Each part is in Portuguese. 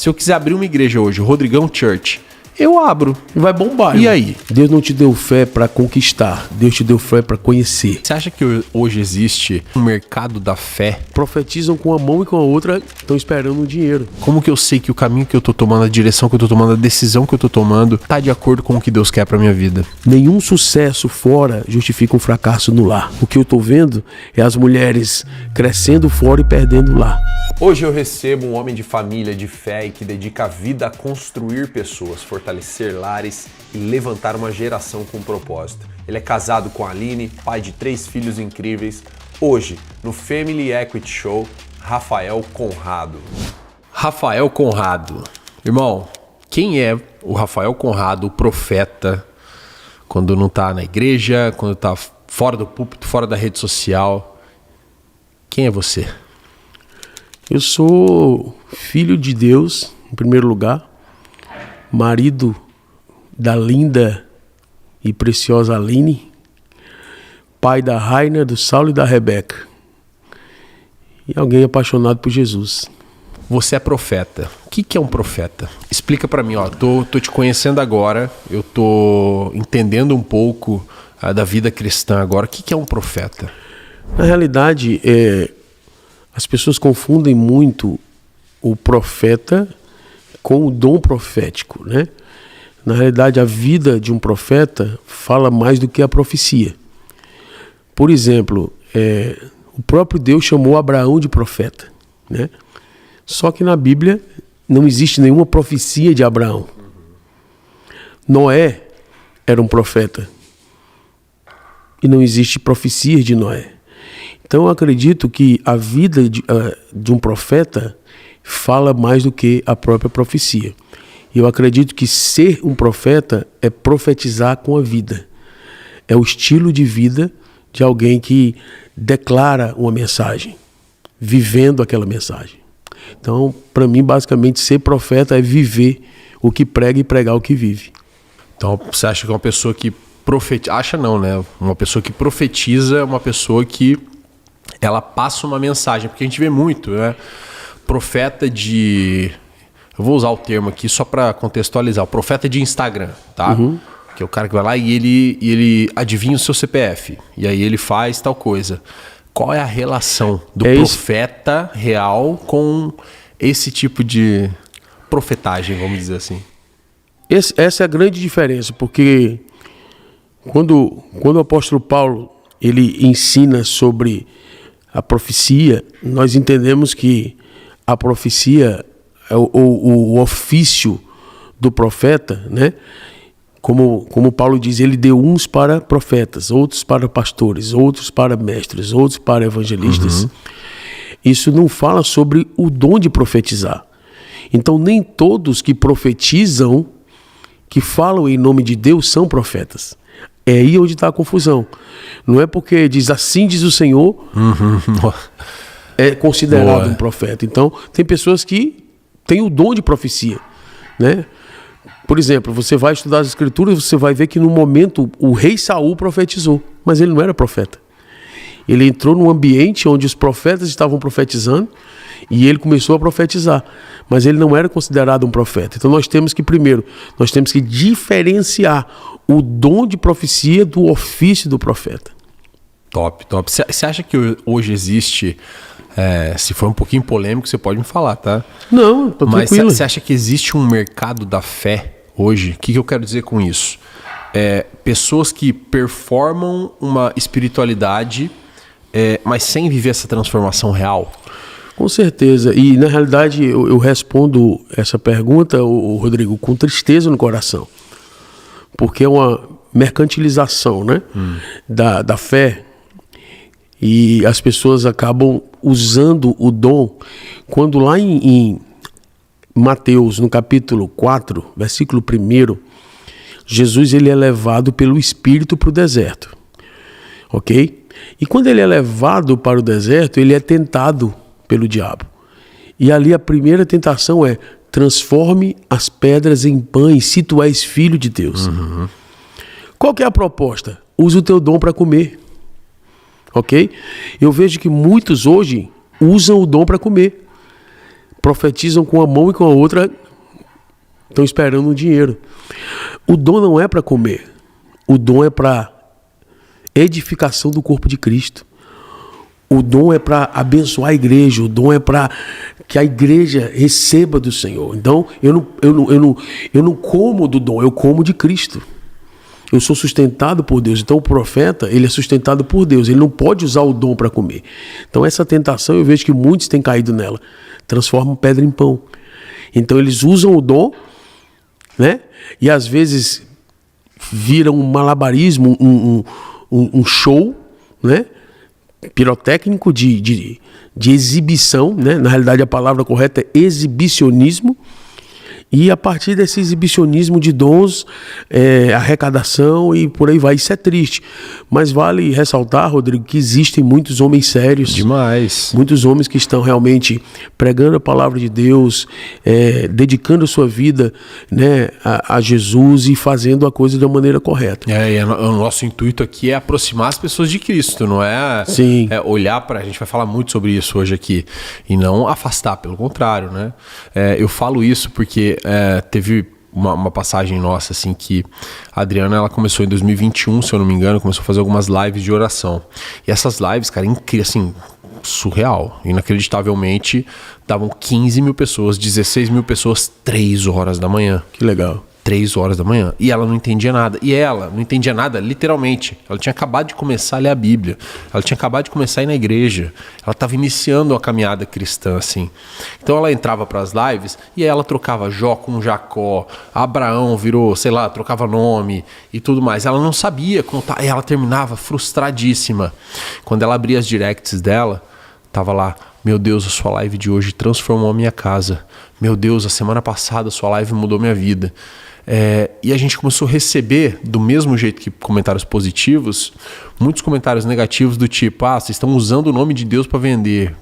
Se eu quiser abrir uma igreja hoje, Rodrigão Church, eu abro. Vai bombar. E aí? Deus não te deu fé para conquistar. Deus te deu fé para conhecer. Você acha que hoje existe um mercado da fé? Profetizam com uma mão e com a outra, estão esperando um dinheiro. Como que eu sei que o caminho que eu tô tomando, a direção que eu tô tomando, a decisão que eu tô tomando, tá de acordo com o que Deus quer pra minha vida? Nenhum sucesso fora justifica um fracasso no lar. O que eu tô vendo é as mulheres crescendo fora e perdendo lá. Hoje eu recebo um homem de família, de fé e que dedica a vida a construir pessoas, fortalecer lares e levantar uma geração com propósito. Ele é casado com a Aline, pai de 3 filhos incríveis. Hoje, no Family Equity Show, Rafael Conrado. Rafael Conrado. Irmão, quem é o Rafael Conrado, o profeta, quando não tá na igreja, quando tá fora do púlpito, fora da rede social? Quem é você? Eu sou filho de Deus, em primeiro lugar, marido da linda e preciosa Aline, pai da Rainer, do Saulo e da Rebeca, e alguém apaixonado por Jesus. Você é profeta. O que é um profeta? Explica pra mim, ó. Tô te conhecendo agora, eu tô entendendo um pouco da vida cristã agora. O que é um profeta? Na realidade, as pessoas confundem muito o profeta com o dom profético, né? Na realidade, a vida de um profeta fala mais do que a profecia. Por exemplo, o próprio Deus chamou Abraão de profeta, né? Só que na Bíblia não existe nenhuma profecia de Abraão. Noé era um profeta e não existe profecia de Noé. Então eu acredito que a vida de um profeta fala mais do que a própria profecia. E eu acredito que ser um profeta é profetizar com a vida. É o estilo de vida de alguém que declara uma mensagem, vivendo aquela mensagem. Então, para mim, basicamente, ser profeta é viver o que prega e pregar o que vive. Então, você acha que uma pessoa que profetiza... Acha não, né? Uma pessoa que profetiza é uma pessoa que ela passa uma mensagem. Porque a gente vê muito, né? Profeta de... Eu vou usar o termo aqui só para contextualizar. O profeta de Instagram, tá? Uhum. Que é o cara que vai lá e ele adivinha o seu CPF. E aí ele faz tal coisa. Qual é a relação do profeta real com esse tipo de profetagem, vamos dizer assim? Essa é a grande diferença, porque quando o apóstolo Paulo ele ensina sobre a profecia, nós entendemos que a profecia é o ofício do profeta, né? Como Paulo diz, ele deu uns para profetas, outros para pastores, outros para mestres, outros para evangelistas. Uhum. Isso não fala sobre o dom de profetizar. Então, nem todos que profetizam, que falam em nome de Deus, são profetas. É aí onde está a confusão. Não é porque diz assim diz o Senhor, é considerado um profeta. Então, tem pessoas que têm o dom de profecia, né? Por exemplo, você vai estudar as escrituras, você vai ver que no momento o rei Saul profetizou, mas ele não era profeta. Ele entrou num ambiente onde os profetas estavam profetizando e ele começou a profetizar, mas ele não era considerado um profeta. Então nós temos que, primeiro, nós temos que diferenciar o dom de profecia do ofício do profeta. Top. Você acha que hoje existe... se for um pouquinho polêmico, você pode me falar, tá? Não, tô tranquilo. Mas você acha que existe um mercado da fé hoje? O que eu quero dizer com isso? Pessoas que performam uma espiritualidade, mas sem viver essa transformação real? Com certeza. E, na realidade, eu respondo essa pergunta, Rodrigo, com tristeza no coração. Porque é uma mercantilização, né? Da fé. E as pessoas acabam usando o dom. Quando lá em Mateus, no capítulo 4, versículo 1, Jesus ele é levado pelo Espírito para o deserto. Ok? E quando ele é levado para o deserto, ele é tentado pelo diabo. E ali a primeira tentação é: transforme as pedras em pães se tu és filho de Deus. Uhum. Qual que é a proposta? Usa o teu dom para comer. Ok? Eu vejo que muitos hoje usam o dom para comer. profetizam com uma mão e com a outra estão esperando um dinheiro. O dom não é para comer. O dom é para edificação do corpo de Cristo. O dom é para abençoar a igreja. O dom é para que a igreja receba do Senhor. Então, eu não como do dom, eu como de Cristo. Eu sou sustentado por Deus. Então, o profeta, ele é sustentado por Deus. Ele não pode usar o dom para comer. Então, essa tentação, eu vejo que muitos têm caído nela. Transformam pedra em pão. Então, eles usam o dom, né? E, às vezes, viram um malabarismo, um show, né? Pirotécnico de exibição, né? Na realidade, a palavra correta é exibicionismo. E a partir desse exibicionismo de dons, arrecadação e por aí vai. Isso é triste. Mas vale ressaltar, Rodrigo, que existem muitos homens sérios. Demais. Muitos homens que estão realmente pregando a palavra de Deus, dedicando a sua vida, né, a Jesus e fazendo a coisa da maneira correta. E o nosso intuito aqui é aproximar as pessoas de Cristo, não é, Sim. Olhar para... A gente vai falar muito sobre isso hoje aqui. E não afastar, pelo contrário, né? Eu falo isso porque teve uma passagem nossa, assim, que a Adriana, ela começou em 2021, se eu não me engano, começou a fazer algumas lives de oração. E essas lives, cara, assim, surreal. Inacreditavelmente, davam 15 mil pessoas, 16 mil pessoas, 3 horas da manhã. Que legal. 3 horas da manhã. E ela não entendia nada. E ela não entendia nada, literalmente. Ela tinha acabado de começar a ler a Bíblia. Ela tinha acabado de começar a ir na igreja. Ela estava iniciando a caminhada cristã, assim. Então ela entrava para as lives e aí ela trocava Jó com Jacó. Abraão virou, sei lá, trocava nome e tudo mais. Ela não sabia contar. E ela terminava frustradíssima. Quando ela abria as directs dela, tava lá: meu Deus, a sua live de hoje transformou a minha casa. Meu Deus, a semana passada a sua live mudou minha vida. E a gente começou a receber, do mesmo jeito que comentários positivos, muitos comentários negativos do tipo: vocês estão usando o nome de Deus para vender.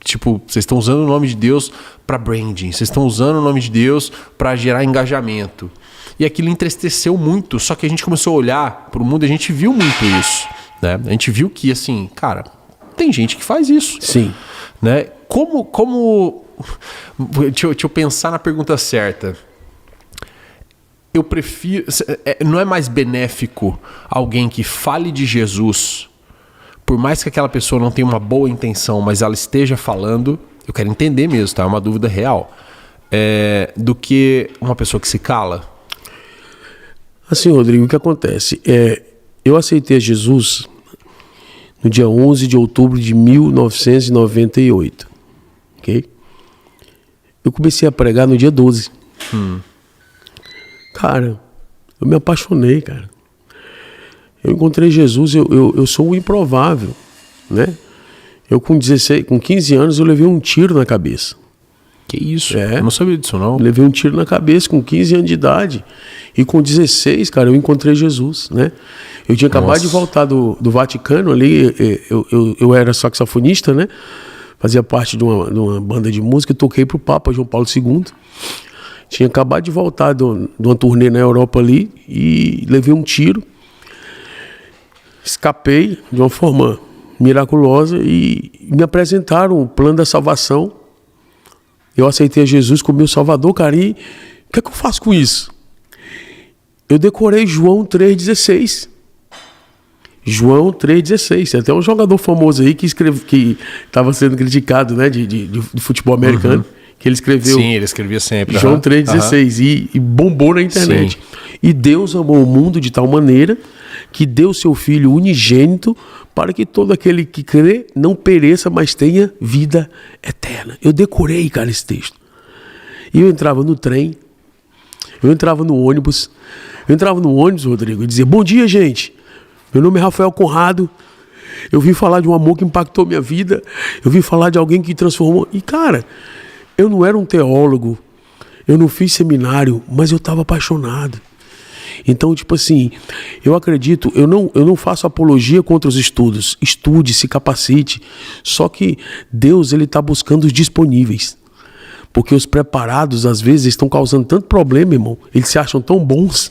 Tipo, vocês estão usando o nome de Deus para branding. Vocês estão usando o nome de Deus para gerar engajamento. E aquilo entristeceu muito. Só que a gente começou a olhar para o mundo e a gente viu muito isso, né? A gente viu que, assim, cara, tem gente que faz isso. Sim. Né? Como... Deixa eu pensar na pergunta certa. Eu prefiro... Não é mais benéfico alguém que fale de Jesus, por mais que aquela pessoa não tenha uma boa intenção, mas ela esteja falando, eu quero entender mesmo, tá? É uma dúvida real. Do que uma pessoa que se cala? Assim, Rodrigo, o que acontece? Eu aceitei Jesus no dia 11 de outubro de 1998. Ok? Eu comecei a pregar no dia 12. Cara, eu me apaixonei, cara. Eu encontrei Jesus, eu sou o improvável, né? Eu com 15 anos eu levei um tiro na cabeça. Que isso? Eu não sabia disso, não. Levei um tiro na cabeça com 15 anos de idade. E com 16, cara, eu encontrei Jesus, né? Eu tinha acabado de voltar do Vaticano ali, eu era saxofonista, né? Fazia parte de uma banda de música, toquei pro Papa João Paulo II. Tinha acabado de voltar de uma turnê na Europa ali e levei um tiro. Escapei de uma forma miraculosa e me apresentaram o plano da salvação. Eu aceitei a Jesus como meu Salvador, cara, e o que é que eu faço com isso? Eu decorei João 3,16. João 3,16. Tem até um jogador famoso aí que estava sendo criticado, né, de futebol americano. Que ele escreveu. Sim, ele escrevia sempre. João 3,16 e bombou na internet. Sim. E Deus amou o mundo de tal maneira que deu seu Filho unigênito para que todo aquele que crê não pereça, mas tenha vida eterna. Eu decorei, cara, esse texto. E eu entrava no trem, eu entrava no ônibus, Rodrigo, e dizia: bom dia, gente. Meu nome é Rafael Conrado. Eu vim falar de um amor que impactou minha vida. Eu vim falar de alguém que transformou. E, cara, eu não era um teólogo, eu não fiz seminário, mas eu estava apaixonado. Então, tipo assim, eu acredito, eu não faço apologia contra os estudos. Estude, se capacite. Só que Deus, ele está buscando os disponíveis. Porque os preparados, às vezes, estão causando tanto problema, irmão. Eles se acham tão bons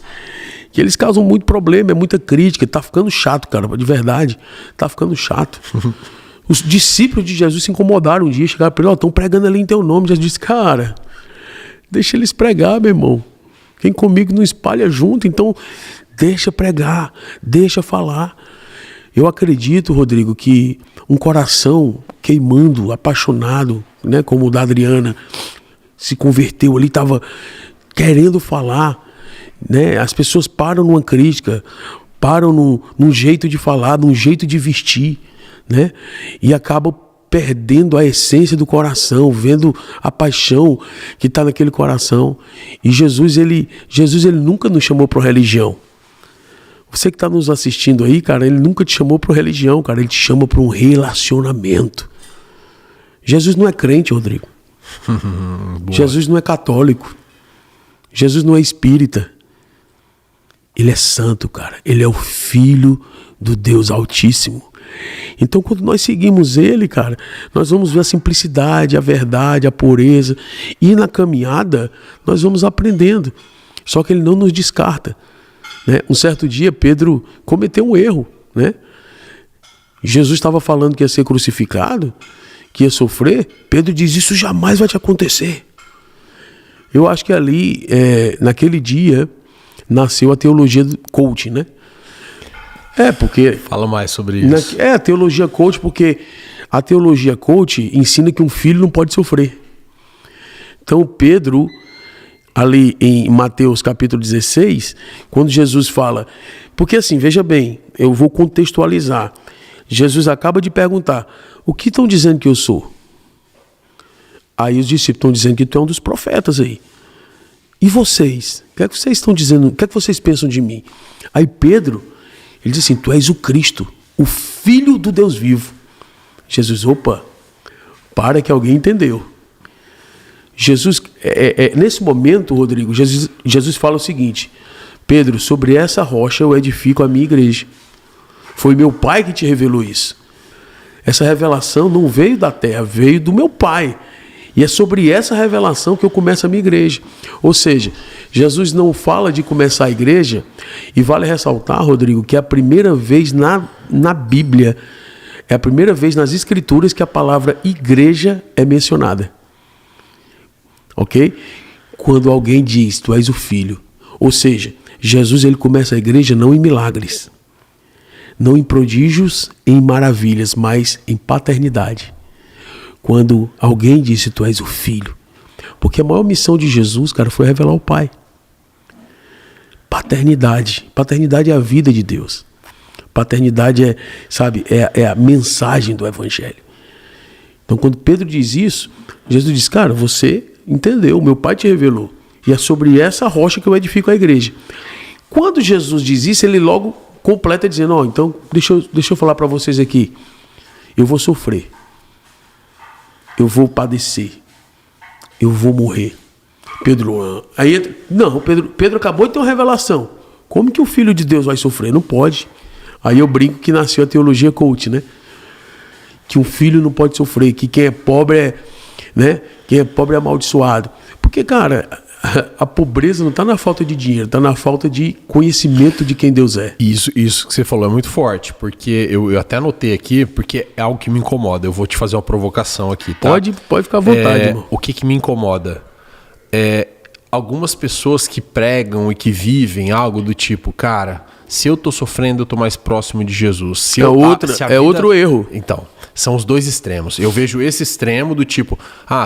que eles causam muito problema, é muita crítica. Tá ficando chato, cara, de verdade. Tá ficando chato. Os discípulos de Jesus se incomodaram um dia, chegaram para ele, estão pregando ali em teu nome. Jesus disse, cara, deixa eles pregar, meu irmão. Quem comigo não espalha junto, então deixa pregar, deixa falar. Eu acredito, Rodrigo, que um coração queimando, apaixonado, né, como o da Adriana, se converteu ali, estava querendo falar, né? As pessoas param numa crítica, param num jeito de falar, num jeito de vestir, né? E acabam perdendo a essência do coração, vendo a paixão que está naquele coração. E Jesus ele nunca nos chamou para religião. Você que está nos assistindo aí, cara, ele nunca te chamou para religião, cara, ele te chama para um relacionamento. Jesus não é crente, Rodrigo. Jesus não é católico. Jesus não é espírita. Ele é santo, cara. Ele é o Filho do Deus Altíssimo. Então, quando nós seguimos ele, cara, nós vamos ver a simplicidade, a verdade, a pureza. E na caminhada, nós vamos aprendendo. Só que ele não nos descarta, né? Um certo dia, Pedro cometeu um erro, né? Jesus estava falando que ia ser crucificado, que ia sofrer. Pedro diz, isso jamais vai te acontecer. Eu acho que ali, naquele dia, nasceu a teologia coach, né? Porque... Fala mais sobre isso. A teologia coach, porque a teologia coach ensina que um filho não pode sofrer. Então, Pedro, ali em Mateus capítulo 16, quando Jesus fala... Porque assim, veja bem, eu vou contextualizar. Jesus acaba de perguntar, o que estão dizendo que eu sou? Aí os discípulos estão dizendo que tu é um dos profetas aí. E vocês? O que é que vocês estão dizendo? O que é que vocês pensam de mim? Aí Pedro, ele diz assim, tu és o Cristo, o Filho do Deus vivo. Jesus, opa, para que alguém entendeu. Jesus, nesse momento, Rodrigo, Jesus fala o seguinte, Pedro, sobre essa rocha eu edifico a minha igreja. Foi meu pai que te revelou isso. Essa revelação não veio da terra, veio do meu pai. E é sobre essa revelação que eu começo a minha igreja. Ou seja, Jesus não fala de começar a igreja, e vale ressaltar, Rodrigo, que é a primeira vez na Bíblia, é a primeira vez nas Escrituras que a palavra igreja é mencionada. Ok? Quando alguém diz, tu és o Filho. Ou seja, Jesus ele começa a igreja não em milagres, não em prodígios, em maravilhas, mas em paternidade. Quando alguém disse, tu és o Filho. Porque a maior missão de Jesus, cara, foi revelar o Pai. Paternidade. Paternidade é a vida de Deus. Paternidade é a mensagem do Evangelho. Então, quando Pedro diz isso, Jesus diz, cara, você entendeu, meu Pai te revelou. E é sobre essa rocha que eu edifico a igreja. Quando Jesus diz isso, ele logo completa dizendo, então, deixa eu falar para vocês aqui. Eu vou sofrer. Eu vou padecer. Eu vou morrer. Pedro acabou de ter uma revelação. Como que o Filho de Deus vai sofrer? Não pode. Aí eu brinco que nasceu a teologia coach, né? Que um filho não pode sofrer, que quem é pobre quem é pobre é amaldiçoado. Porque, cara, a pobreza não está na falta de dinheiro, está na falta de conhecimento de quem Deus é. Isso que você falou é muito forte, porque eu até anotei aqui, porque é algo que me incomoda. Eu vou te fazer uma provocação aqui, tá? Pode ficar à vontade, irmão. O que me incomoda? Algumas pessoas que pregam e que vivem algo do tipo, cara, se eu tô sofrendo, eu tô mais próximo de Jesus. Outro erro. Então, são os dois extremos. Eu vejo esse extremo do tipo,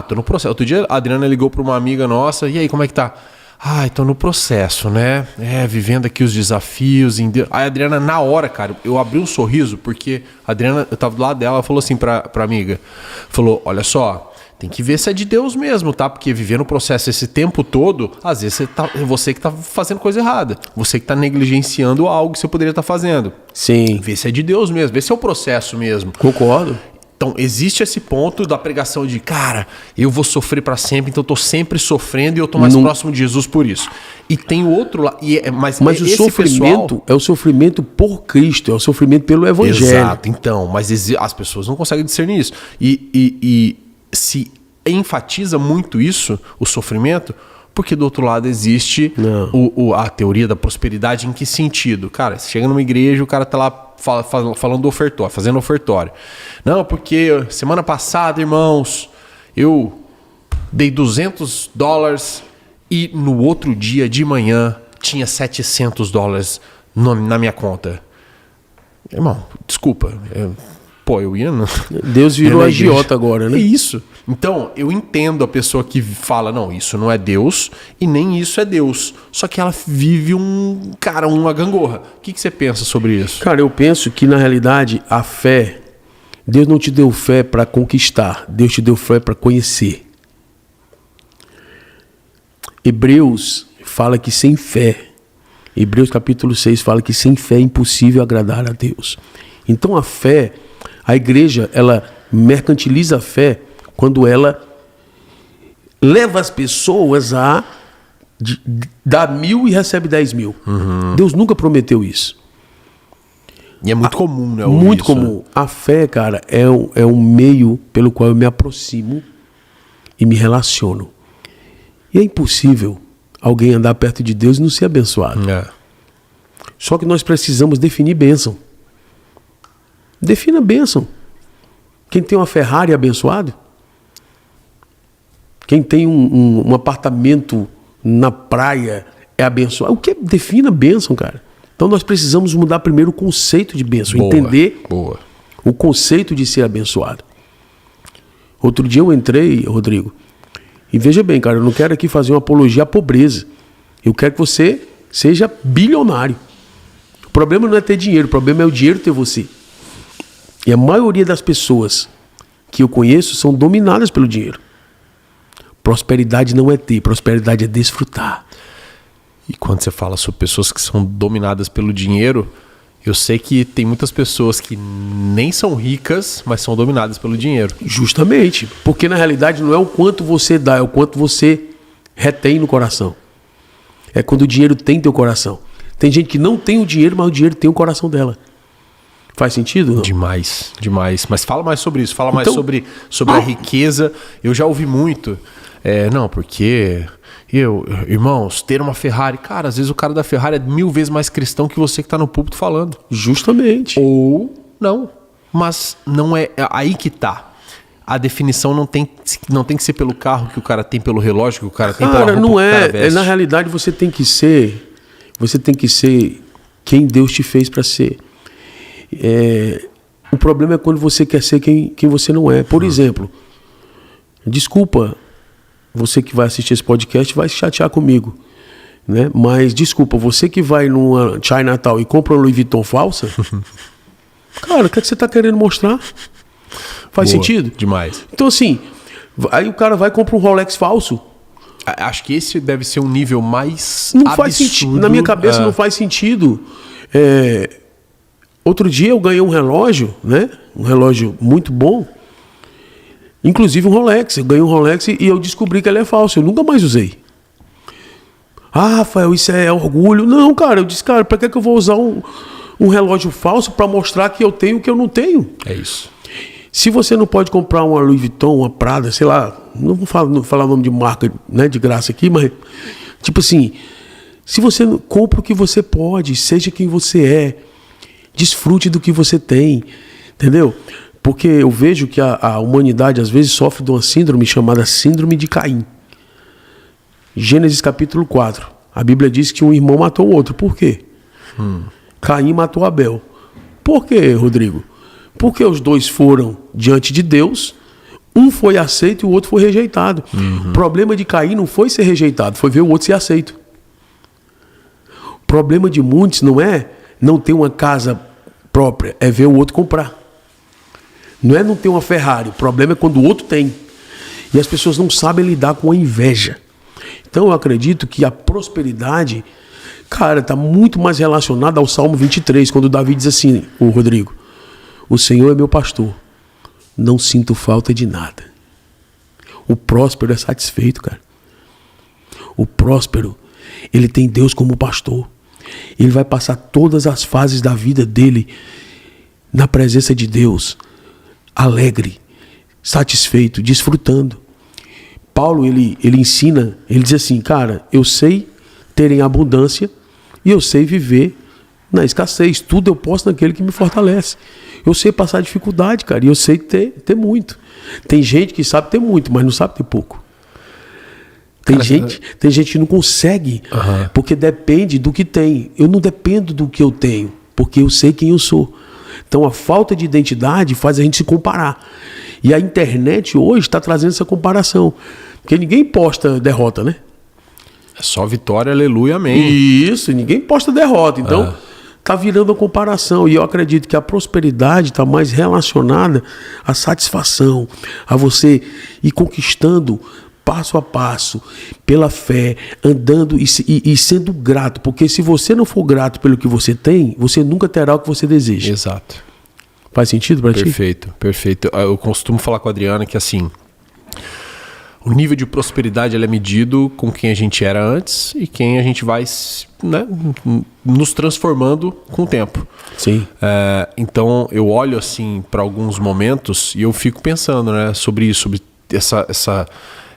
tô no processo. Outro dia a Adriana ligou para uma amiga nossa, e aí, como é que tá? Tô no processo, né? Vivendo aqui os desafios. Aí a Adriana, na hora, cara, eu abri um sorriso, porque a Adriana, eu tava do lado dela, ela falou assim pra amiga, falou, olha só, tem que ver se é de Deus mesmo, tá? Porque viver no processo esse tempo todo, às vezes você que tá fazendo coisa errada. Você que tá negligenciando algo que você poderia estar fazendo. Sim. Vê se é de Deus mesmo, vê se é o processo mesmo. Concordo. Então, existe esse ponto da pregação de, cara, eu vou sofrer para sempre, então eu tô sempre sofrendo e eu tô mais próximo de Jesus por isso. E tem o outro lado, mas o sofrimento é o sofrimento por Cristo, é o sofrimento pelo Evangelho. Exato, então, mas as pessoas não conseguem discernir isso. E se enfatiza muito isso, o sofrimento, porque do outro lado existe a teoria da prosperidade. Em que sentido? Cara, você chega numa igreja, o cara tá lá falando do ofertório, fazendo ofertório. Não, porque semana passada, irmãos, eu dei $200 e no outro dia de manhã tinha $700 na minha conta. Irmão, desculpa. Eu ia... Deus virou agiota agora, né? É isso. Então, eu entendo a pessoa que fala, não, isso não é Deus e nem isso é Deus. Só que ela vive uma gangorra. O que você pensa sobre isso? Cara, eu penso que, na realidade, a fé... Deus não te deu fé para conquistar. Deus te deu fé para conhecer. Hebreus fala que sem fé... Hebreus capítulo 6 fala que sem fé é impossível agradar a Deus. Então, a fé... A igreja, ela mercantiliza a fé quando ela leva as pessoas a dar 1.000 e recebe 10.000. Uhum. Deus nunca prometeu isso. E é muito comum, né? Muito comum. A fé, cara, é um meio pelo qual eu me aproximo e me relaciono. E é impossível alguém andar perto de Deus e não ser abençoado. É. Só que nós precisamos definir bênção. Defina bênção. Quem tem uma Ferrari é abençoado? Quem tem um apartamento na praia é abençoado? O que é? Defina bênção, cara. Então nós precisamos mudar primeiro o conceito de bênção. Entender o conceito de ser abençoado. Outro dia eu entrei, Rodrigo, e veja bem, cara, eu não quero aqui fazer uma apologia à pobreza. Eu quero que você seja bilionário. O problema não é ter dinheiro, o problema é o dinheiro ter você. E a maioria das pessoas que eu conheço são dominadas pelo dinheiro. Prosperidade não é ter, prosperidade é desfrutar. E quando você fala sobre pessoas que são dominadas pelo dinheiro, eu sei que tem muitas pessoas que nem são ricas, mas são dominadas pelo dinheiro. Justamente, porque na realidade não é o quanto você dá, é o quanto você retém no coração. É quando o dinheiro tem teu coração. Tem gente que não tem o dinheiro, mas o dinheiro tem o coração dela. Faz sentido? Não? Demais, demais. Mas fala mais sobre isso, fala mais sobre a riqueza. Eu já ouvi muito. Não, porque irmãos, ter uma Ferrari... Cara, às vezes o cara da Ferrari é 1000 vezes mais cristão que você que está no púlpito falando. Justamente. Ou não. Mas não é aí que tá. A definição não tem que ser pelo carro que o cara tem, pelo relógio que o cara tem, pela roupa não que o cara veste. Na realidade, você tem que ser quem Deus te fez para ser. O problema é quando você quer ser quem você não é. Por exemplo, desculpa, você que vai assistir esse podcast vai se chatear comigo, né? Mas desculpa, você que vai numa Chinatown e compra uma Louis Vuitton falsa, cara, o que você está querendo mostrar? Faz sentido? Demais. Então assim, aí o cara vai e compra um Rolex falso. Acho que esse deve ser um nível mais não absurdo. Faz sentido. Na minha cabeça não faz sentido. Outro dia eu ganhei um relógio, né? Um relógio muito bom. Inclusive um Rolex. Eu ganhei um Rolex e eu descobri que ele é falso. Eu nunca mais usei. Ah, Rafael, isso é orgulho. Não, cara. Eu disse, cara, pra que eu vou usar um relógio falso para mostrar que eu tenho o que eu não tenho? É isso. Se você não pode comprar uma Louis Vuitton, uma Prada, sei lá, não vou falar o nome de marca, né, de graça aqui, mas tipo assim, se você compra o que você pode, seja quem você é, desfrute do que você tem, entendeu? Porque eu vejo que a humanidade às vezes sofre de uma síndrome chamada síndrome de Caim. Gênesis capítulo 4. A Bíblia diz que um irmão matou o outro. Por quê? Caim matou Abel. Por quê, Rodrigo? Porque os dois foram diante de Deus, um foi aceito e o outro foi rejeitado. O problema de Caim não foi ser rejeitado, foi ver o outro ser aceito. O problema de muitos não é não ter uma casa própria, é ver o outro comprar. Não é não ter uma Ferrari, o problema é quando o outro tem. E as pessoas não sabem lidar com a inveja. Então eu acredito que a prosperidade, cara, está muito mais relacionada ao Salmo 23, quando Davi diz assim, o Rodrigo, o Senhor é meu pastor, não sinto falta de nada. O próspero é satisfeito, cara. O próspero, ele tem Deus como pastor. Ele vai passar todas as fases da vida dele na presença de Deus, alegre, satisfeito, desfrutando. Paulo, ele ensina, ele diz assim, cara, eu sei ter em abundância e eu sei viver na escassez. Tudo eu posso naquele que me fortalece. Eu sei passar dificuldade, cara, e eu sei ter muito. Tem gente que sabe ter muito, mas não sabe ter pouco. Tem gente que não consegue, porque depende do que tem. Eu não dependo do que eu tenho, porque eu sei quem eu sou. Então a falta de identidade faz a gente se comparar. E a internet hoje está trazendo essa comparação. Porque ninguém posta derrota, né? É só vitória, aleluia, amém. Isso, ninguém posta derrota. Então, tá virando a comparação. E eu acredito que a prosperidade está mais relacionada à satisfação, a você ir conquistando passo a passo, pela fé, andando e sendo grato. Porque se você não for grato pelo que você tem, você nunca terá o que você deseja. Exato. Faz sentido para ti? Perfeito, perfeito. Eu costumo falar com a Adriana que assim, o nível de prosperidade ele é medido com quem a gente era antes e quem a gente vai, né, nos transformando com o tempo. Sim. Então eu olho assim para alguns momentos e eu fico pensando, né, sobre isso, sobre essa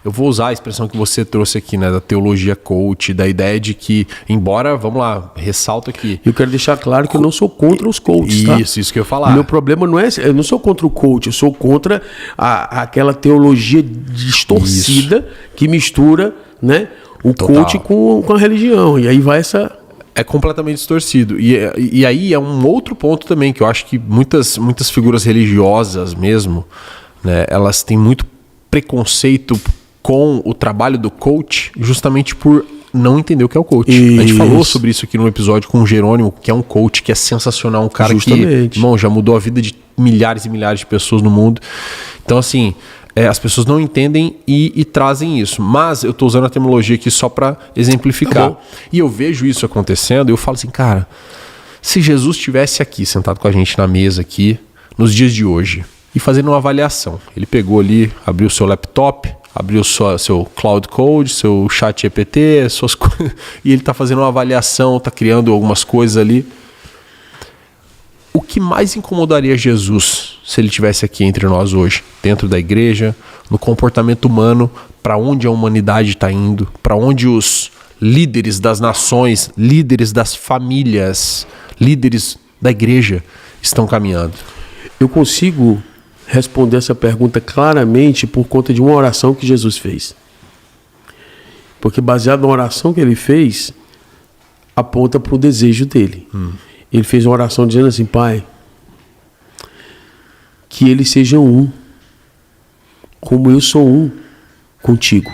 eu vou usar a expressão que você trouxe aqui, né, da teologia coach, da ideia de que, embora, vamos lá, ressalto aqui. Eu quero deixar claro que eu não sou contra os coaches, tá? Isso que eu ia falar. O meu problema não é, eu não sou contra o coach, eu sou contra aquela teologia distorcida que mistura, né, o coach com a religião. E aí vai essa... É completamente distorcido. E aí é um outro ponto também, que eu acho que muitas figuras religiosas mesmo, né, elas têm muito preconceito com o trabalho do coach, justamente por não entender o que é o coach. Isso. A gente falou sobre isso aqui no episódio com o Jerônimo, que é um coach que é sensacional, um cara que, irmão, já mudou a vida de milhares e milhares de pessoas no mundo. Então, assim, as pessoas não entendem e trazem isso. Mas eu estou usando a terminologia aqui só para exemplificar. E eu vejo isso acontecendo e eu falo assim, cara, se Jesus estivesse aqui, sentado com a gente na mesa aqui, nos dias de hoje, e fazendo uma avaliação. Ele pegou ali, abriu o seu laptop, abriu seu Cloud Code, seu chat GPT, suas coisas, e ele está fazendo uma avaliação, está criando algumas coisas ali. O que mais incomodaria Jesus se ele estivesse aqui entre nós hoje, dentro da igreja, no comportamento humano, para onde a humanidade está indo, para onde os líderes das nações, líderes das famílias, líderes da igreja estão caminhando? Eu consigo responder essa pergunta claramente por conta de uma oração que Jesus fez. Porque baseado na oração que ele fez, aponta para o desejo dele. Ele fez uma oração dizendo assim, Pai, que eles sejam um, como eu sou um contigo.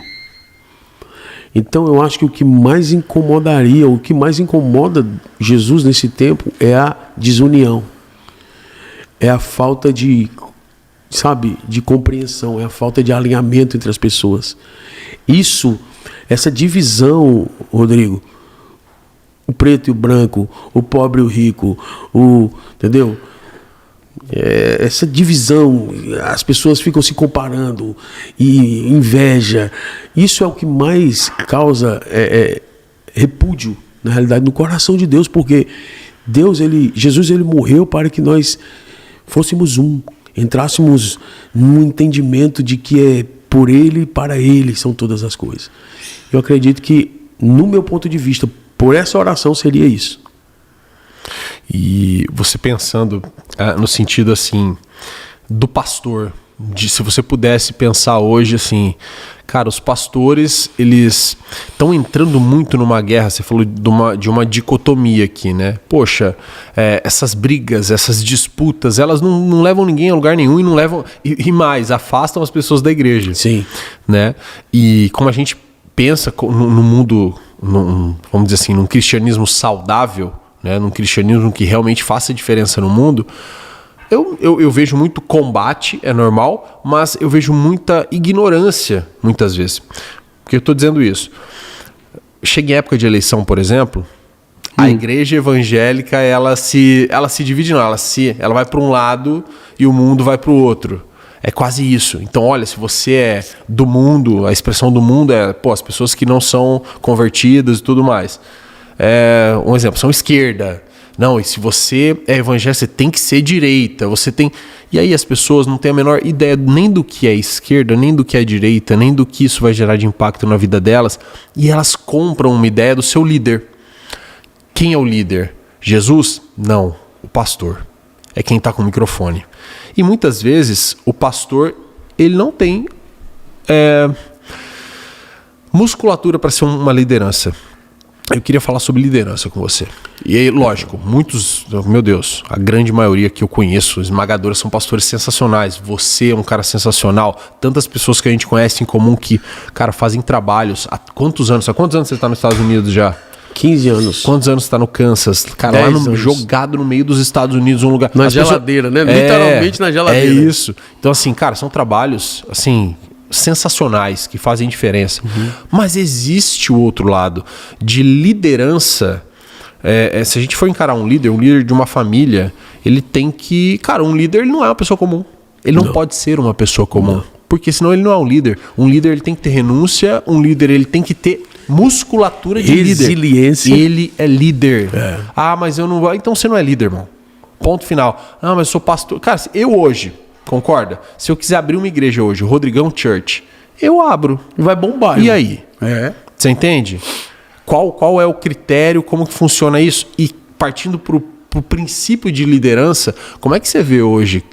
Então eu acho que o que mais incomodaria, o que mais incomoda Jesus nesse tempo é a desunião. É a falta de, de compreensão, é a falta de alinhamento entre as pessoas. Essa divisão, Rodrigo, o preto e o branco, o pobre e o rico, entendeu? Essa divisão, as pessoas ficam se comparando e inveja. Isso é o que mais causa repúdio, na realidade, no coração de Deus, porque Jesus morreu para que nós fôssemos um, entrássemos num entendimento de que é por Ele e para Ele são todas as coisas. Eu acredito que, no meu ponto de vista, por essa oração seria isso. E você pensando no sentido assim do pastor, se você pudesse pensar hoje assim, cara, os pastores eles estão entrando muito numa guerra. Você falou de uma dicotomia aqui, né? Poxa, essas brigas, essas disputas, elas não levam ninguém a lugar nenhum e não levam e mais afastam as pessoas da igreja. Sim, né? E como a gente pensa no mundo, vamos dizer assim, num cristianismo saudável, né? Num cristianismo que realmente faça diferença no mundo. Eu vejo muito combate, é normal, mas eu vejo muita ignorância, muitas vezes. Por que eu estou dizendo isso? Chega em época de eleição, por exemplo, a igreja evangélica, ela se divide, não, ela vai para um lado e o mundo vai para o outro. É quase isso. Então, olha, se você é do mundo, a expressão do mundo é, as pessoas que não são convertidas e tudo mais. Um exemplo, são esquerda. Não, e se você é evangélico, você tem que ser direita, você tem... E aí as pessoas não têm a menor ideia nem do que é esquerda, nem do que é direita, nem do que isso vai gerar de impacto na vida delas, e elas compram uma ideia do seu líder. Quem é o líder? Jesus? Não, o pastor. É quem está com o microfone. E muitas vezes o pastor, ele não tem musculatura para ser uma liderança. Eu queria falar sobre liderança com você. E aí, lógico, muitos, meu Deus, a grande maioria que eu conheço, esmagadoras, são pastores sensacionais. Você é um cara sensacional. Tantas pessoas que a gente conhece em comum que, cara, fazem trabalhos. Há quantos anos? Há quantos anos você está nos Estados Unidos já? 15 anos. Quantos anos você está no Kansas? Cara, lá jogado no meio dos Estados Unidos, um lugar... Na geladeira, né? Literalmente na geladeira. É isso. Então, assim, cara, são trabalhos, assim... sensacionais, que fazem diferença. Mas existe o outro lado de liderança. Se a gente for encarar um líder de uma família, ele tem que... Cara, um líder ele não é uma pessoa comum. Ele não pode ser uma pessoa comum. Porque senão ele não é um líder. Um líder ele tem que ter renúncia, um líder ele tem que ter musculatura de resiliência. Líder. Ele é líder. Ah, mas eu não vou... Então você não é líder, irmão. Ponto final. Ah, mas eu sou pastor. Cara, eu hoje... Concorda? Se eu quiser abrir uma igreja hoje, o Rodrigão Church, eu abro. Vai bombar. E aí? Você entende? Qual é o critério, como que funciona isso? E partindo pro princípio de liderança, como é que você vê hoje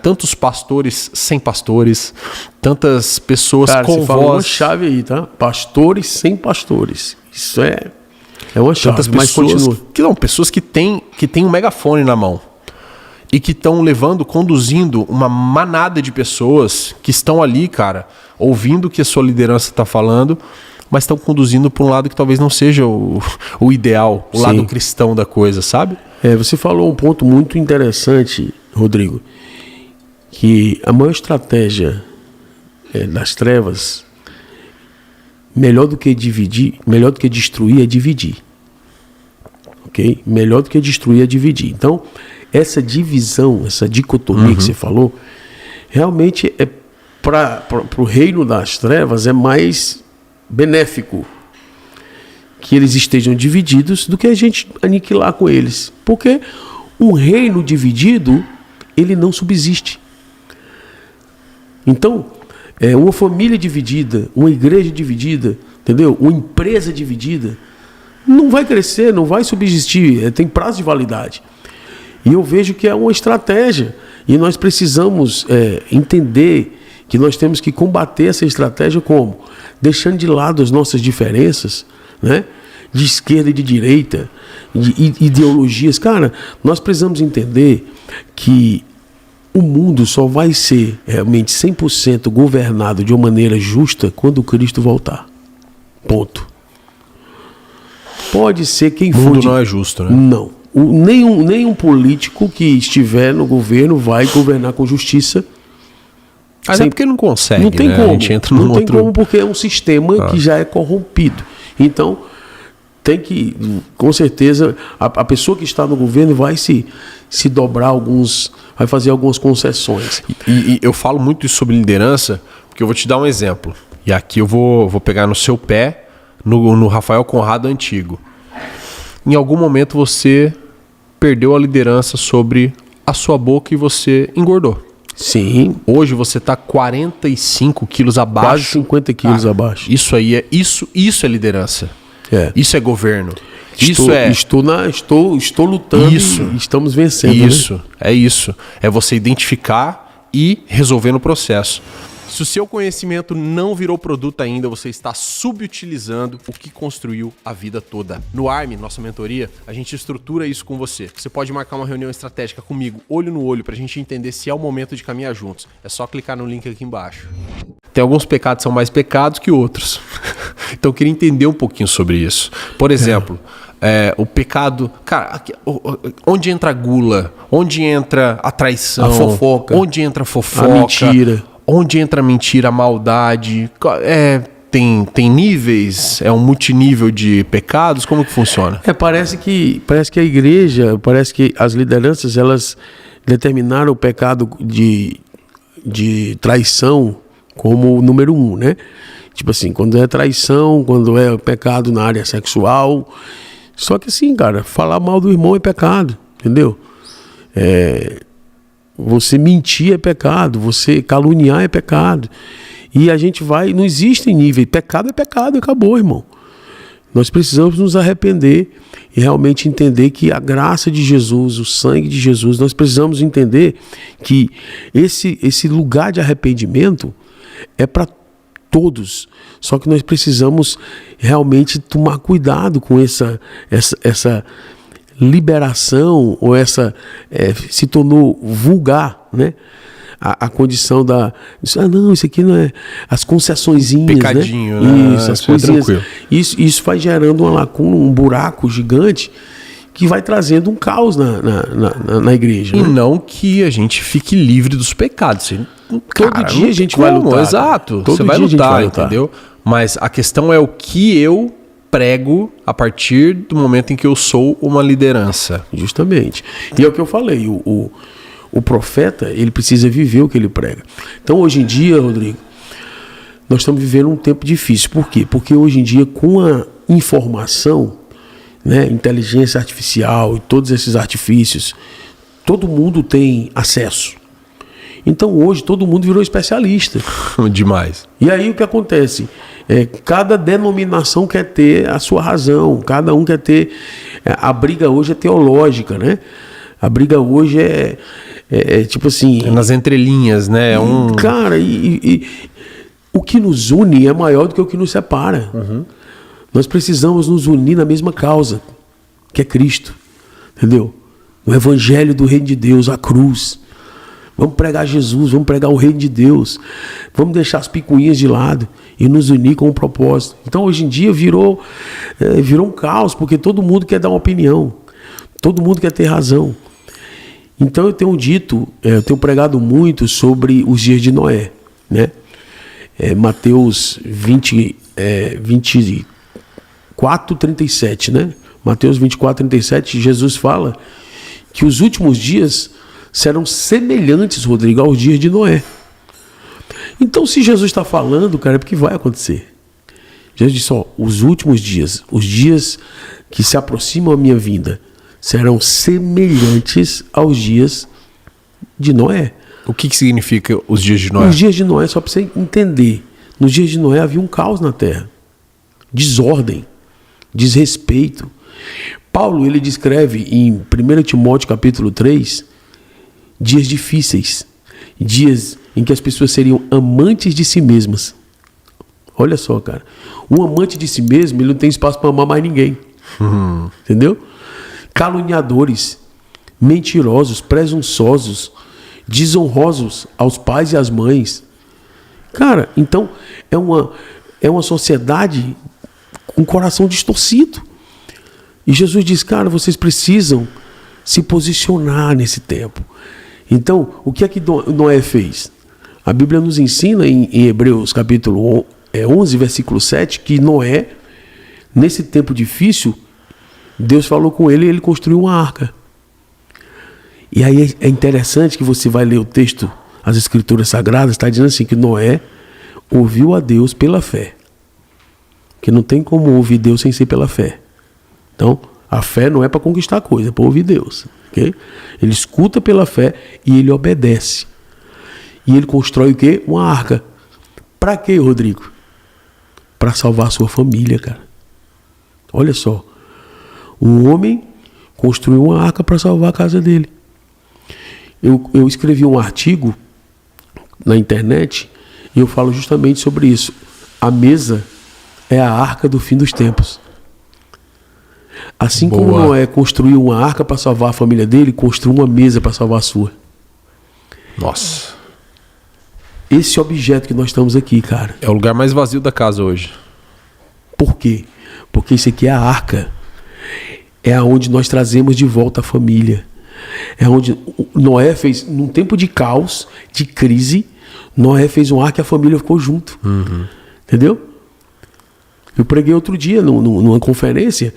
tantos pastores sem pastores, tantas pessoas cara, com você falou voz... uma chave aí, tá? Pastores sem pastores. Isso é uma chave, tantas mas pessoas continua. Pessoas que têm um megafone na mão. E que estão conduzindo uma manada de pessoas que estão ali, cara, ouvindo o que a sua liderança está falando, mas estão conduzindo para um lado que talvez não seja o ideal, o lado cristão da coisa, sabe? Você falou um ponto muito interessante, Rodrigo, que a maior estratégia das trevas, melhor do que destruir é dividir. Ok? Melhor do que destruir é dividir. Então, essa divisão, essa dicotomia que você falou, realmente é para o reino das trevas é mais benéfico que eles estejam divididos do que a gente aniquilar com eles. Porque um reino dividido, ele não subsiste. Então, uma família dividida, uma igreja dividida, entendeu? Uma empresa dividida, não vai crescer, não vai subsistir, tem prazo de validade. E eu vejo que é uma estratégia. E nós precisamos entender que nós temos que combater essa estratégia como? Deixando de lado as nossas diferenças, né? De esquerda e de direita, de ideologias. Cara, nós precisamos entender que o mundo só vai ser realmente 100% governado de uma maneira justa quando Cristo voltar. Ponto. Pode ser quem for. O mundo não é justo, né? Não. Nenhum político que estiver no governo vai governar com justiça. Mas é porque não consegue. Não tem como. A gente entra não tem como, porque é um sistema que já é corrompido. Então, tem que, com certeza, a pessoa que está no governo vai se dobrar vai fazer algumas concessões. E eu falo muito isso sobre liderança, porque eu vou te dar um exemplo. E aqui eu vou pegar no seu pé, no Rafael Conrado antigo. Em algum momento você perdeu a liderança sobre a sua boca e você engordou. Sim. Hoje você está 45 quilos abaixo. Quase 50 quilos abaixo. Isso aí isso é liderança. Isso é governo. Estou lutando e estamos vencendo. Isso, né? É isso. É você identificar e resolver no processo. Se o seu conhecimento não virou produto ainda, você está subutilizando o que construiu a vida toda. No ARM, nossa mentoria, a gente estrutura isso com você. Você pode marcar uma reunião estratégica comigo, olho no olho, para a gente entender se é o momento de caminhar juntos. É só clicar no link aqui embaixo. Tem alguns pecados que são mais pecados que outros. Então eu queria entender um pouquinho sobre isso. Por exemplo, o pecado... Cara, onde entra a gula? Onde entra a traição? A fofoca. Onde entra a fofoca? A mentira. Onde entra a mentira, a maldade? Tem níveis? É um multinível de pecados? Como que funciona? Parece que a igreja, parece que as lideranças, elas determinaram o pecado de traição como o número 1, né? Tipo assim, quando é traição, quando é pecado na área sexual. Só que assim, cara, falar mal do irmão é pecado, entendeu? Você mentir é pecado, você caluniar é pecado. E a gente não existe nível. Pecado é pecado, acabou, irmão. Nós precisamos nos arrepender e realmente entender que a graça de Jesus, o sangue de Jesus, nós precisamos entender que esse lugar de arrependimento é para todos. Só que nós precisamos realmente tomar cuidado com essa liberação, ou se tornou vulgar, né? A condição não, isso aqui não é as concessõezinhas, pecadinho, né? Isso, as coisinhas. Tranquilo. Isso vai gerando uma lacuna, um buraco gigante que vai trazendo um caos na igreja. E né? não que a gente fique livre dos pecados. Todo dia a gente vai lutar. Exato. Todo você vai dia a gente lutar, vai lutar, entendeu? Mas a questão é o que eu prego a partir do momento em que eu sou uma liderança. Justamente. E é o que eu falei, o profeta, ele precisa viver o que ele prega. Então, hoje em dia, Rodrigo, nós estamos vivendo um tempo difícil. Por quê? Porque hoje em dia, com a informação, né, inteligência artificial e todos esses artifícios, todo mundo tem acesso. Então, hoje, todo mundo virou especialista. Demais. E aí, o que acontece? Cada denominação quer ter a sua razão, cada um quer ter... A briga hoje é teológica, né? A briga hoje é tipo assim... É nas entrelinhas, né? Cara, o que nos une é maior do que o que nos separa. Uhum. Nós precisamos nos unir na mesma causa, que é Cristo. Entendeu? O evangelho do reino de Deus, a cruz. Vamos pregar Jesus, vamos pregar o reino de Deus. Vamos deixar as picuinhas de lado e nos unir com um propósito. Então, hoje em dia, virou um caos, porque todo mundo quer dar uma opinião. Todo mundo quer ter razão. Então, eu tenho pregado muito sobre os dias de Noé, né? Mateus 24, 37, né? Mateus 24, 37, Jesus fala que os últimos dias serão semelhantes, Rodrigo, aos dias de Noé. Então, se Jesus está falando, cara, é porque vai acontecer. Jesus disse, os últimos dias, os dias que se aproximam à minha vinda, serão semelhantes aos dias de Noé. O que significa os dias de Noé? Os dias de Noé, só para você entender, nos dias de Noé havia um caos na terra. Desordem, desrespeito. Paulo, ele descreve em 1 Timóteo capítulo 3, dias difíceis, dias em que as pessoas seriam amantes de si mesmas. Olha só, cara. Um amante de si mesmo, ele não tem espaço para amar mais ninguém. Entendeu? Caluniadores, mentirosos, presunçosos, desonrosos aos pais e às mães. Cara, então é uma sociedade com o coração distorcido. E Jesus diz, cara, vocês precisam se posicionar nesse tempo. Então, o que é que Noé fez? A Bíblia nos ensina em Hebreus capítulo 11, versículo 7, que Noé, nesse tempo difícil, Deus falou com ele e ele construiu uma arca. E aí é interessante que você vai ler o texto, as escrituras sagradas, está dizendo assim, que Noé ouviu a Deus pela fé. Que não tem como ouvir Deus sem ser pela fé. Então, a fé não é para conquistar coisa, é para ouvir Deus. Okay? Ele escuta pela fé e ele obedece. E ele constrói o quê? Uma arca. Para quê, Rodrigo? Para salvar a sua família, cara. Olha só. Um homem construiu uma arca para salvar a casa dele. Eu escrevi um artigo na internet e eu falo justamente sobre isso. A mesa é a arca do fim dos tempos. Assim como Noé construiu uma arca para salvar a família dele, construiu uma mesa para salvar a sua. Nossa. Esse objeto que nós estamos aqui, cara. É o lugar mais vazio da casa hoje. Por quê? Porque isso aqui é a arca. É aonde nós trazemos de volta a família. É onde Noé fez, num tempo de caos, de crise, Noé fez um arca e a família ficou junto. Entendeu? Eu preguei outro dia numa conferência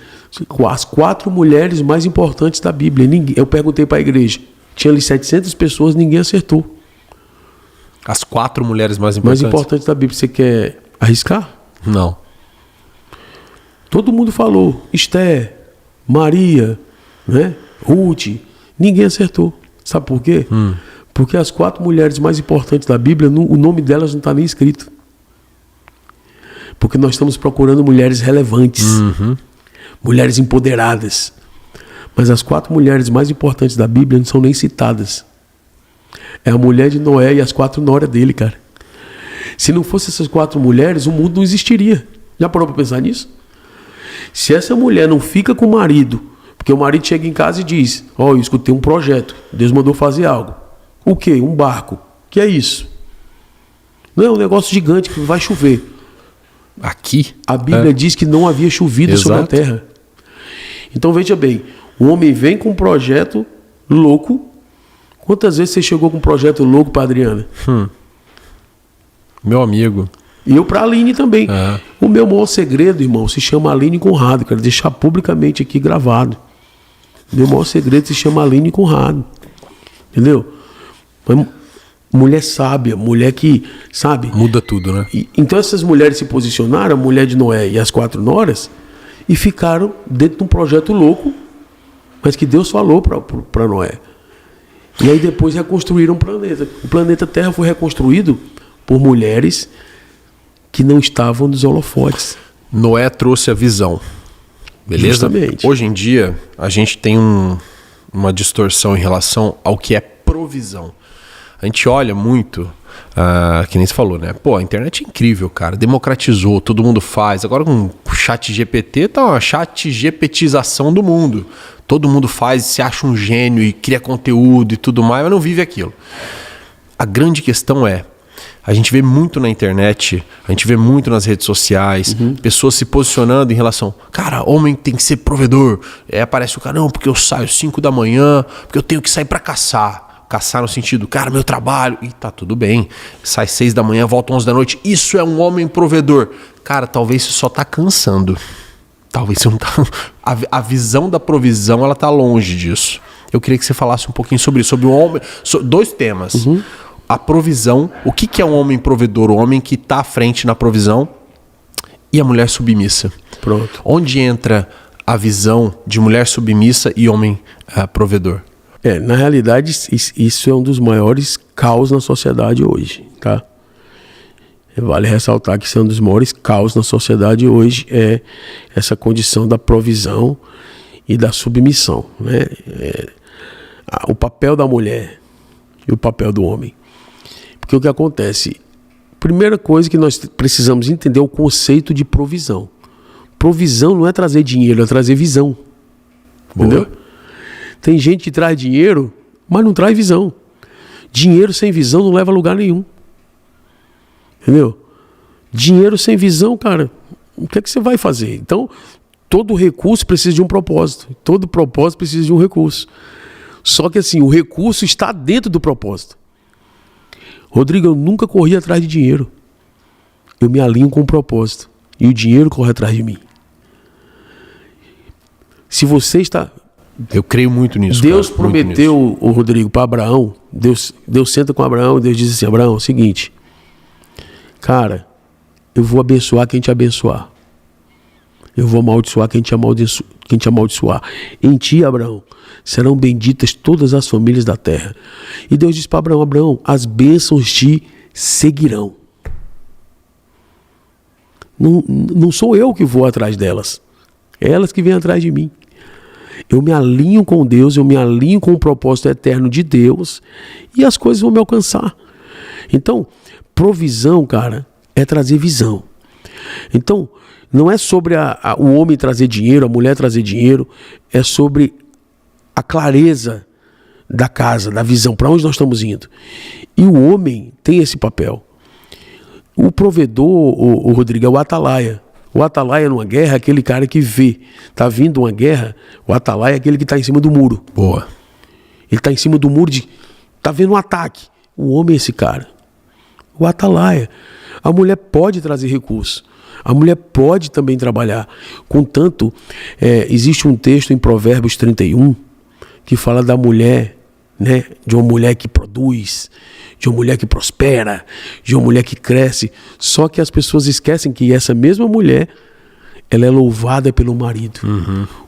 com as 4 mulheres mais importantes da Bíblia. Eu perguntei para a igreja. Tinha ali 700 pessoas, ninguém acertou. As 4 mulheres mais importantes? Mais importantes da Bíblia. Você quer arriscar? Não. Todo mundo falou. Esther, Maria, né? Ruth. Ninguém acertou. Sabe por quê? Porque as 4 mulheres mais importantes da Bíblia, o nome delas não está nem escrito. Porque nós estamos procurando mulheres relevantes, mulheres empoderadas. Mas as 4 mulheres mais importantes da Bíblia não são nem citadas. É a mulher de Noé e as 4 noras dele, cara. Se não fossem essas 4 mulheres, o mundo não existiria. Já parou para pensar nisso? Se essa mulher não fica com o marido, porque o marido chega em casa e diz: ó, eu escutei um projeto, Deus mandou fazer algo. O quê? Um barco. Que é isso? Não é um negócio gigante que vai chover. Aqui? A Bíblia diz que não havia chovido sobre a terra. Então veja bem, o homem vem com um projeto louco. Quantas vezes você chegou com um projeto louco para Adriana? Meu amigo. E eu para a Aline também. O meu maior segredo, irmão, se chama Aline Conrado. Quero deixar publicamente aqui gravado. Meu maior segredo se chama Aline Conrado. Entendeu? Mulher sábia, mulher que, sabe? Muda tudo, né? Então essas mulheres se posicionaram, a mulher de Noé e as 4 noras, e ficaram dentro de um projeto louco, mas que Deus falou para Noé. E aí depois reconstruíram o planeta. O planeta Terra foi reconstruído por mulheres que não estavam nos holofotes. Noé trouxe a visão. Beleza? Justamente. Hoje em dia, a gente tem uma distorção em relação ao que é provisão. A gente olha muito, que nem você falou, né? Pô, a internet é incrível, cara. Democratizou, todo mundo faz. Agora com o chat GPT, tá uma chat GPTização do mundo. Todo mundo faz, se acha um gênio e cria conteúdo e tudo mais, mas não vive aquilo. A grande questão é, a gente vê muito na internet, a gente vê muito nas redes sociais, pessoas se posicionando em relação, cara, homem tem que ser provedor. Aparece o cara, não, porque eu saio 5 da manhã, porque eu tenho que sair para caçar. Caçar no sentido, cara, meu trabalho, e tá tudo bem. Sai 6 da manhã, volta 11 da noite. Isso é um homem provedor. Cara, talvez você só tá cansando. Talvez você não tá... A visão da provisão, ela tá longe disso. Eu queria que você falasse um pouquinho sobre isso, sobre o homem... 2 temas. A provisão, o que é um homem provedor? O homem que tá à frente na provisão e a mulher submissa. Pronto. Onde entra a visão de mulher submissa e homem provedor? Na realidade, isso é um dos maiores caos na sociedade hoje, tá? Vale ressaltar que isso é um dos maiores caos na sociedade hoje, é essa condição da provisão e da submissão, né? O papel da mulher e o papel do homem. Porque o que acontece? Primeira coisa que nós precisamos entender é o conceito de provisão. Provisão não é trazer dinheiro, é trazer visão. Entendeu? Tem gente que traz dinheiro, mas não traz visão. Dinheiro sem visão não leva a lugar nenhum. Entendeu? Dinheiro sem visão, cara, o que é que você vai fazer? Então, todo recurso precisa de um propósito. Todo propósito precisa de um recurso. Só que assim, o recurso está dentro do propósito. Rodrigo, eu nunca corri atrás de dinheiro. Eu me alinho com o propósito. E o dinheiro corre atrás de mim. Se você está... Eu creio muito nisso. Deus prometeu, o Rodrigo, para Abraão. Deus senta com Abraão e Deus diz assim: Abraão, é o seguinte, cara, eu vou abençoar quem te abençoar. Eu vou amaldiçoar quem te amaldiçoar. Em ti, Abraão, serão benditas todas as famílias da terra. E Deus disse para Abraão: Abraão, as bênçãos te seguirão. Não sou eu que vou atrás delas. É elas que vêm atrás de mim. Eu me alinho com Deus, eu me alinho com o propósito eterno de Deus e as coisas vão me alcançar. Então, provisão, cara, é trazer visão. Então, não é sobre o homem trazer dinheiro, a mulher trazer dinheiro, é sobre a clareza da casa, da visão, para onde nós estamos indo. E o homem tem esse papel. O provedor, o Rodrigo, é o atalaia. O atalaia numa guerra é aquele cara que vê. Tá vindo uma guerra, o atalaia é aquele que está em cima do muro. Boa. Ele está em cima do muro, tá vendo um ataque. O homem é esse cara. O atalaia. A mulher pode trazer recursos. A mulher pode também trabalhar. Contanto, existe um texto em Provérbios 31 que fala da mulher, né? De uma mulher que produz, de uma mulher que prospera, de uma mulher que cresce. Só que as pessoas esquecem que essa mesma mulher, ela é louvada pelo marido.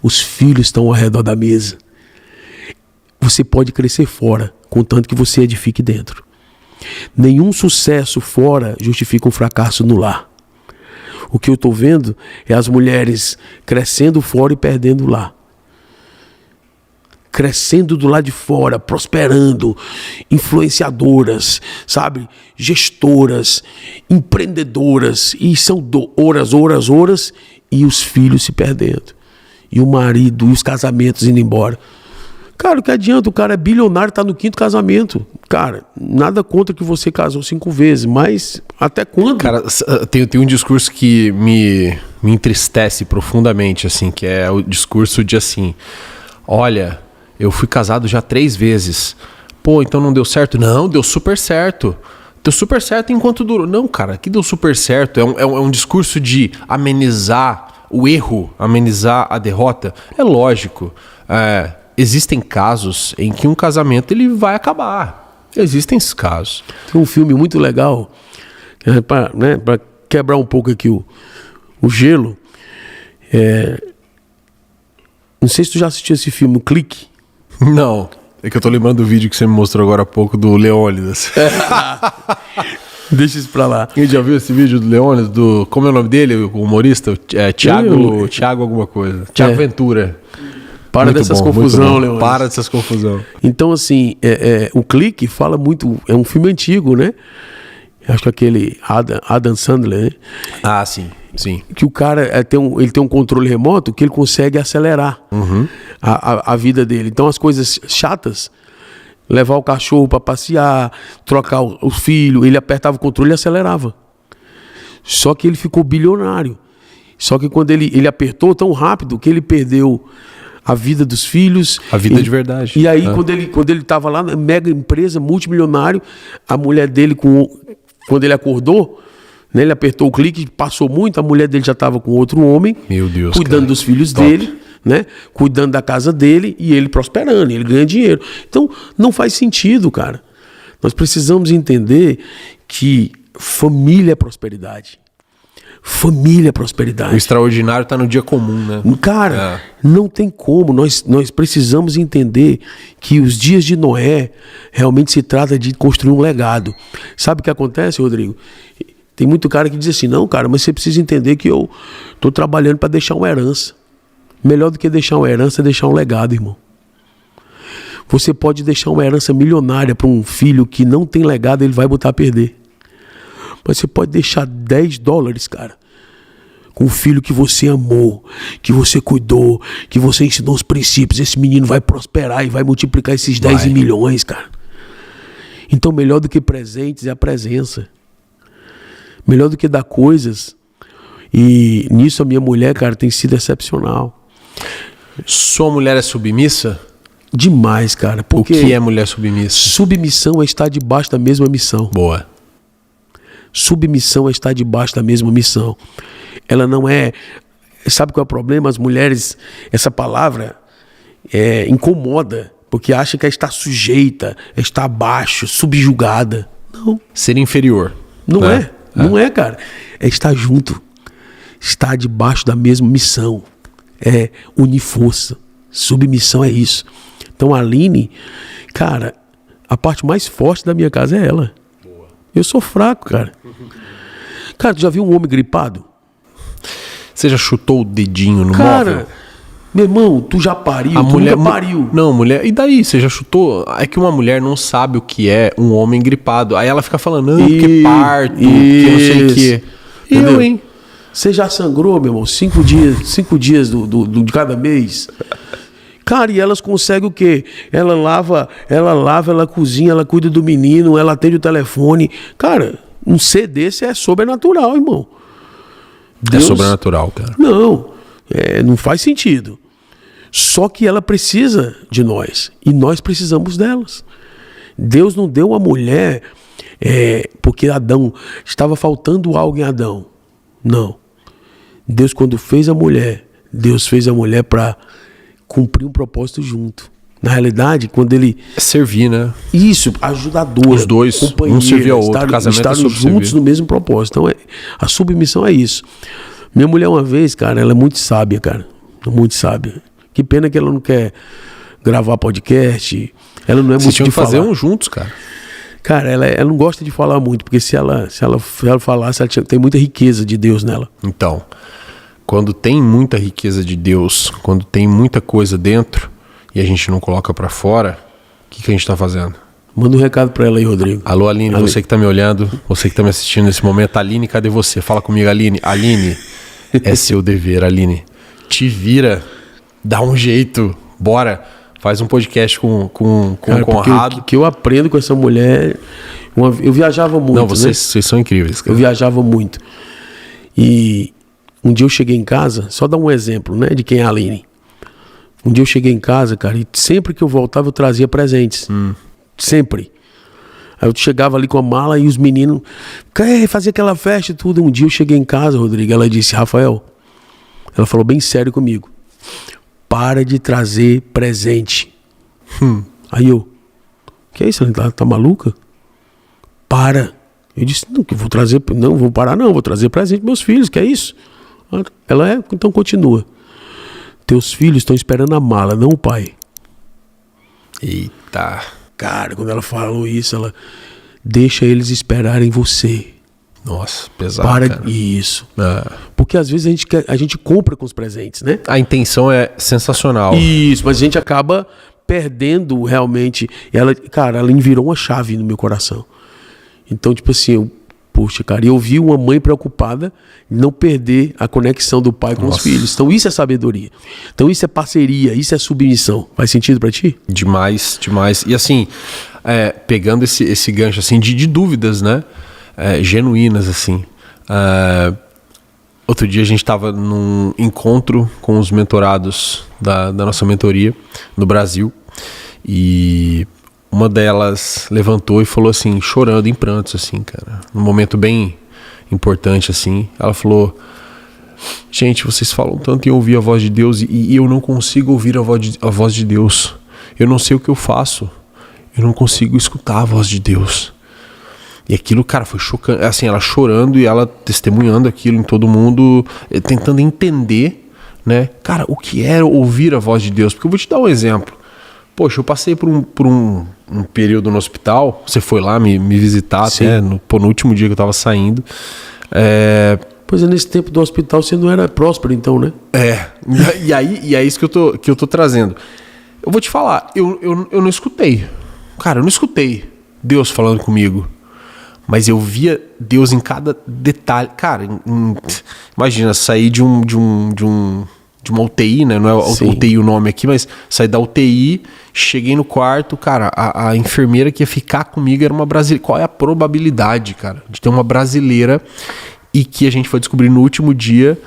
Os filhos estão ao redor da mesa. Você pode crescer fora, contanto que você edifique dentro. Nenhum sucesso fora justifica um fracasso no lar. O que eu estou vendo é as mulheres crescendo fora e perdendo lá. Crescendo do lado de fora, prosperando, influenciadoras, sabe? Gestoras, empreendedoras, e são horas, e os filhos se perdendo. E o marido, e os casamentos indo embora. Cara, o que adianta? O cara é bilionário, tá no 5º casamento. Cara, nada contra que você casou 5 vezes, mas até quando? Cara, tem um discurso que me entristece profundamente, assim, que é o discurso de assim, olha, eu fui casado já 3 vezes. Pô, então não deu certo? Não, deu super certo. Deu super certo enquanto durou. Não, cara, que deu super certo. É um discurso de amenizar o erro, amenizar a derrota. É lógico. Existem casos em que um casamento ele vai acabar. Existem esses casos. Tem um filme muito legal, para quebrar um pouco aqui o gelo. Não sei se tu já assistiu esse filme, o Clique. Não, é que eu tô lembrando do vídeo que você me mostrou agora há pouco do Leônidas. Deixa isso pra lá. Quem já viu esse vídeo do Leônidas? Como é o nome dele, o humorista? Thiago alguma coisa. Thiago Ventura. Para muito dessas bom, confusão, Leônidas. Para dessas confusão. Então, assim, o Clique fala muito... É um filme antigo, né? Acho que aquele Adam Sandler, né? Ah, sim. Sim. Que o cara ele tem um controle remoto que ele consegue acelerar a vida dele. Então as coisas chatas, levar o cachorro para passear, trocar o filho, ele apertava o controle e acelerava. Só que ele ficou bilionário. Só que quando ele apertou tão rápido que ele perdeu a vida dos filhos. A vida de verdade. E aí quando ele estava lá na mega empresa, multimilionário, a mulher dele, quando ele acordou, né, ele apertou o clique, passou muito, a mulher dele já estava com outro homem, meu Deus, cuidando dos filhos dele, né, cuidando da casa dele e ele prosperando, ele ganha dinheiro. Então, não faz sentido, cara. Nós precisamos entender que família é prosperidade. Família é prosperidade. O extraordinário está no dia comum, né? Cara, não tem como. Nós precisamos entender que os dias de Noé realmente se trata de construir um legado. Sabe o que acontece, Rodrigo? Tem muito cara que diz assim, não, cara, mas você precisa entender que eu estou trabalhando para deixar uma herança. Melhor do que deixar uma herança é deixar um legado, irmão. Você pode deixar uma herança milionária para um filho que não tem legado, ele vai botar a perder. Mas você pode deixar $10, cara, com um filho que você amou, que você cuidou, que você ensinou os princípios. Esse menino vai prosperar e vai multiplicar esses 10 em milhões, cara. Então, melhor do que presentes é a presença. Melhor do que dar coisas. E nisso a minha mulher, cara, tem sido excepcional. Sua mulher é submissa? Demais, cara. Porque o que é mulher submissa? Submissão é estar debaixo da mesma missão. Boa. Submissão é estar debaixo da mesma missão. Ela não é... Sabe qual é o problema? As mulheres, essa palavra incomoda, porque acha que é estar sujeita, é estar abaixo, subjugada. Não. Ser inferior. Não é. Não é, cara. É estar junto. Estar debaixo da mesma missão. É unir força. Submissão é isso. Então a Aline, cara, a parte mais forte da minha casa é ela. Eu sou fraco, cara. Cara, tu já viu um homem gripado? Você já chutou o dedinho no cara, móvel? Meu irmão, tu já pariu? A mulher nunca pariu. Não, mulher. E daí? Você já chutou? É que uma mulher não sabe o que é um homem gripado. Aí ela fica falando, não, porque parto, que não sei o quê. Eu, hein? Você já sangrou, meu irmão? 5 dias de cada mês. Cara, e elas conseguem o quê? Ela lava, ela cozinha, ela cuida do menino, ela atende o telefone. Cara, um ser desse é sobrenatural, irmão. Deus... É sobrenatural, cara. Não, não faz sentido. Só que ela precisa de nós. E nós precisamos delas. Deus não deu a mulher porque Adão, estava faltando algo em Adão. Não. Deus, quando fez a mulher, Deus fez a mulher para cumprir um propósito junto. Na realidade, quando ele... servir, né? Isso, ajudadora. Os dois, um servir ao outro. Estar juntos no mesmo propósito. Então, a submissão é isso. Minha mulher, uma vez, cara, ela é muito sábia, cara. Muito sábia. Que pena que ela não quer gravar podcast. Ela não é muito de falar. Vocês tinham que fazer um juntos, cara. Cara, ela não gosta de falar muito, porque se ela falasse, tem muita riqueza de Deus nela. Então, quando tem muita riqueza de Deus, quando tem muita coisa dentro e a gente não coloca pra fora, o que a gente tá fazendo? Manda um recado pra ela aí, Rodrigo. Alô, Aline, você que tá me olhando, você que tá me assistindo nesse momento. Aline, cadê você? Fala comigo, Aline. Aline, é seu dever, Aline. Te vira, dá um jeito, bora. Faz um podcast com o Conrado. Que eu aprendo com essa mulher. Eu viajava muito. Não, vocês são incríveis, cara. Eu viajava muito. E um dia eu cheguei em casa, só dar um exemplo, né, de quem é a Aline. Um dia eu cheguei em casa, cara, e sempre que eu voltava eu trazia presentes. Sempre. Aí eu chegava ali com a mala e os meninos fazia aquela festa e tudo. Um dia eu cheguei em casa, Rodrigo, ela disse: Rafael, ela falou bem sério comigo, para de trazer presente. Aí eu: que é isso? Ela tá maluca? Para. Eu disse: não, que vou trazer, não vou parar não, vou trazer presente pros meus filhos, que é isso? Ela então continua. Teus filhos estão esperando a mala, não o pai. Eita. Cara, quando ela falou isso, ela: deixa eles esperarem você. Nossa, pesado, Para cara. isso. Porque às vezes a gente compra com os presentes, né? A intenção é sensacional. Isso, mas a gente acaba perdendo realmente. Ela virou uma chave no meu coração. Então, tipo assim, poxa, cara, eu vi uma mãe preocupada em não perder a conexão do pai com os filhos. Então isso é sabedoria. Então isso é parceria, isso é submissão. Faz sentido pra ti? Demais, demais. E assim, pegando esse gancho assim de dúvidas, né? Genuínas, assim. Outro dia a gente estava num encontro com os mentorados da nossa mentoria no Brasil, e uma delas levantou e falou assim, chorando em prantos, assim, cara, num momento bem importante, assim. Ela falou: gente, vocês falam tanto em ouvir a voz de Deus e eu não consigo ouvir a voz de Deus. Eu não sei o que eu faço. Eu não consigo escutar a voz de Deus. E aquilo, cara, foi chocante. Assim, ela chorando e ela testemunhando aquilo em todo mundo, tentando entender, né? Cara, o que era ouvir a voz de Deus? Porque eu vou te dar um exemplo. Poxa, eu passei por um período no hospital. Você foi lá me visitar até no último dia que eu tava saindo. Pois é, nesse tempo do hospital você não era próspero, então, né? E é isso que eu tô trazendo. Eu vou te falar, eu não escutei. Cara, eu não escutei Deus falando comigo. Mas eu via Deus em cada detalhe. Cara, imagina, sair de uma UTI, né? Não é UTI o nome aqui, mas saí da UTI, cheguei no quarto, cara, a enfermeira que ia ficar comigo era uma brasileira. Qual é a probabilidade, cara, de ter uma brasileira, e que a gente foi descobrir no último dia,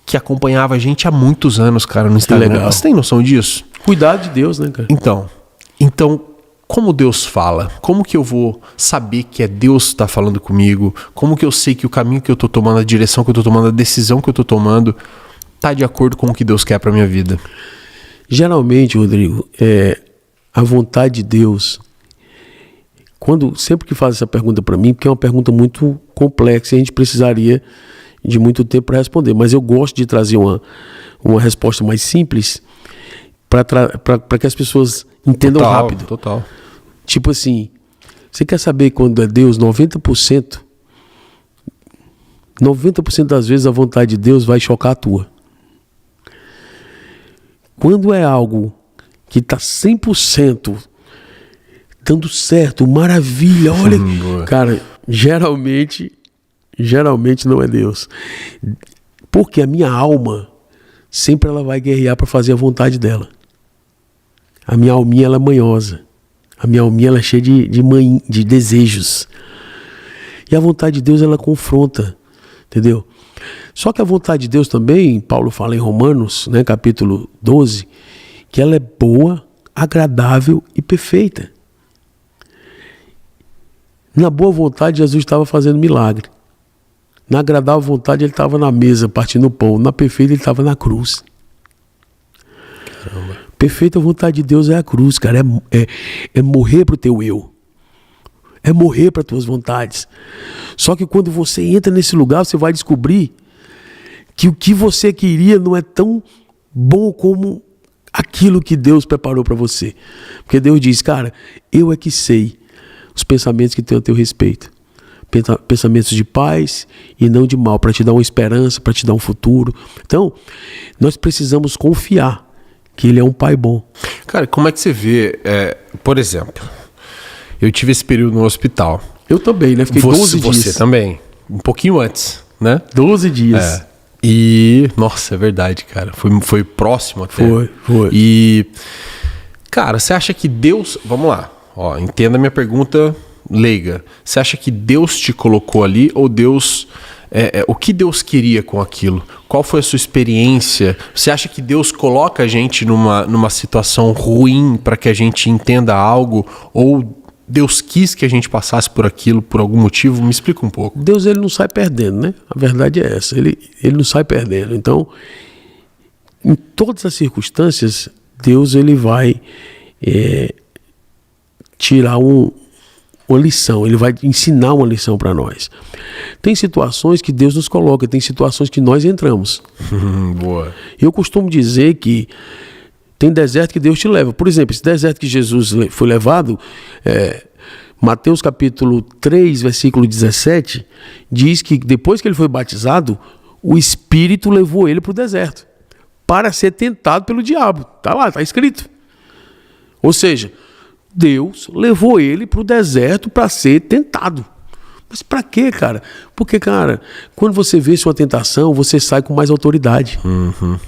que acompanhava a gente há muitos anos, cara, no Instagram. Legal. Você tem noção disso? Cuidado de Deus, né, cara? Então, como Deus fala? Como que eu vou saber que é Deus que está falando comigo? Como que eu sei que o caminho que eu tô tomando, a direção que eu tô tomando, a decisão que eu tô tomando tá de acordo com o que Deus quer pra minha vida? Geralmente, Rodrigo, a vontade de Deus, sempre que faz essa pergunta para mim, porque é uma pergunta muito complexa e a gente precisaria de muito tempo para responder, mas eu gosto de trazer uma resposta mais simples para que as pessoas entendam rápido. Total. Tipo assim, você quer saber quando é Deus? 90% das vezes a vontade de Deus vai chocar a tua. Quando é algo que está 100% dando certo, maravilha, olha, cara, geralmente não é Deus. Porque a minha alma sempre ela vai guerrear para fazer a vontade dela. A minha alminha ela é manhosa. A minha alminha ela é cheia de desejos. E a vontade de Deus ela confronta, entendeu? Só que a vontade de Deus também, Paulo fala em Romanos, né, capítulo 12, que ela é boa, agradável e perfeita. Na boa vontade, Jesus estava fazendo milagre. Na agradável vontade, ele estava na mesa, partindo o pão. Na perfeita, ele estava na cruz. Caramba. Perfeita vontade de Deus é a cruz, cara. É morrer para o teu eu. É morrer para as tuas vontades. Só que quando você entra nesse lugar, você vai descobrir que o que você queria não é tão bom como aquilo que Deus preparou para você. Porque Deus diz, cara, eu é que sei os pensamentos que tenho a teu respeito. Pensamentos de paz e não de mal, para te dar uma esperança, para te dar um futuro. Então, nós precisamos confiar que Ele é um Pai bom. Cara, como é que você vê, por exemplo, eu tive esse período no hospital. Eu também, né? Fiquei 12 dias. Você também, um pouquinho antes, né? 12 dias. E, nossa, é verdade, cara. Foi próximo até. Foi. E, cara, você acha que Deus... Vamos lá, ó, entenda a minha pergunta leiga. Você acha que Deus te colocou ali ou Deus... o que Deus queria com aquilo? Qual foi a sua experiência? Você acha que Deus coloca a gente numa situação ruim para que a gente entenda algo? Ou Deus quis que a gente passasse por aquilo por algum motivo? Me explica um pouco. Deus, ele não sai perdendo, né? A verdade é essa. Ele não sai perdendo. Então, em todas as circunstâncias, Deus ele vai tirar uma lição, Ele vai ensinar uma lição para nós. Tem situações que Deus nos coloca, tem situações que nós entramos. Boa. Eu costumo dizer que tem deserto que Deus te leva. Por exemplo, esse deserto que Jesus foi levado, Mateus capítulo 3, versículo 17, diz que depois que ele foi batizado, o Espírito levou ele para o deserto, para ser tentado pelo diabo. Está lá, está escrito. Ou seja, Deus levou ele para o deserto para ser tentado. Mas para quê, cara? Porque, cara, quando você vence uma tentação, você sai com mais autoridade. Uhum.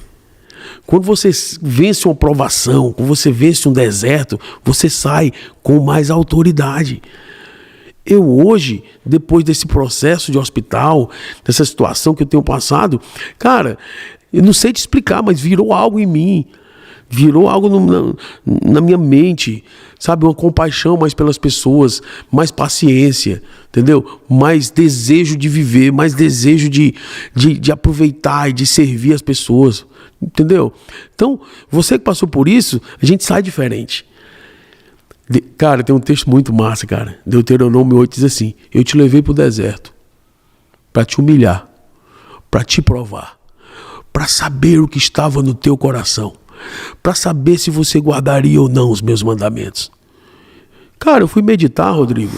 Quando você vence uma provação, quando você vence um deserto, você sai com mais autoridade. Eu hoje, depois desse processo de hospital, dessa situação que eu tenho passado, cara, eu não sei te explicar, mas virou algo em mim. Virou algo na minha mente, sabe? Uma compaixão mais pelas pessoas, mais paciência, entendeu? Mais desejo de viver, mais desejo de aproveitar e de servir as pessoas, entendeu? Então, você que passou por isso, a gente sai diferente. Cara, tem um texto muito massa, cara. Deuteronômio 8 diz assim: eu te levei para o deserto para te humilhar, para te provar, para saber o que estava no teu coração, para saber se você guardaria ou não os meus mandamentos. Cara, eu fui meditar, Rodrigo.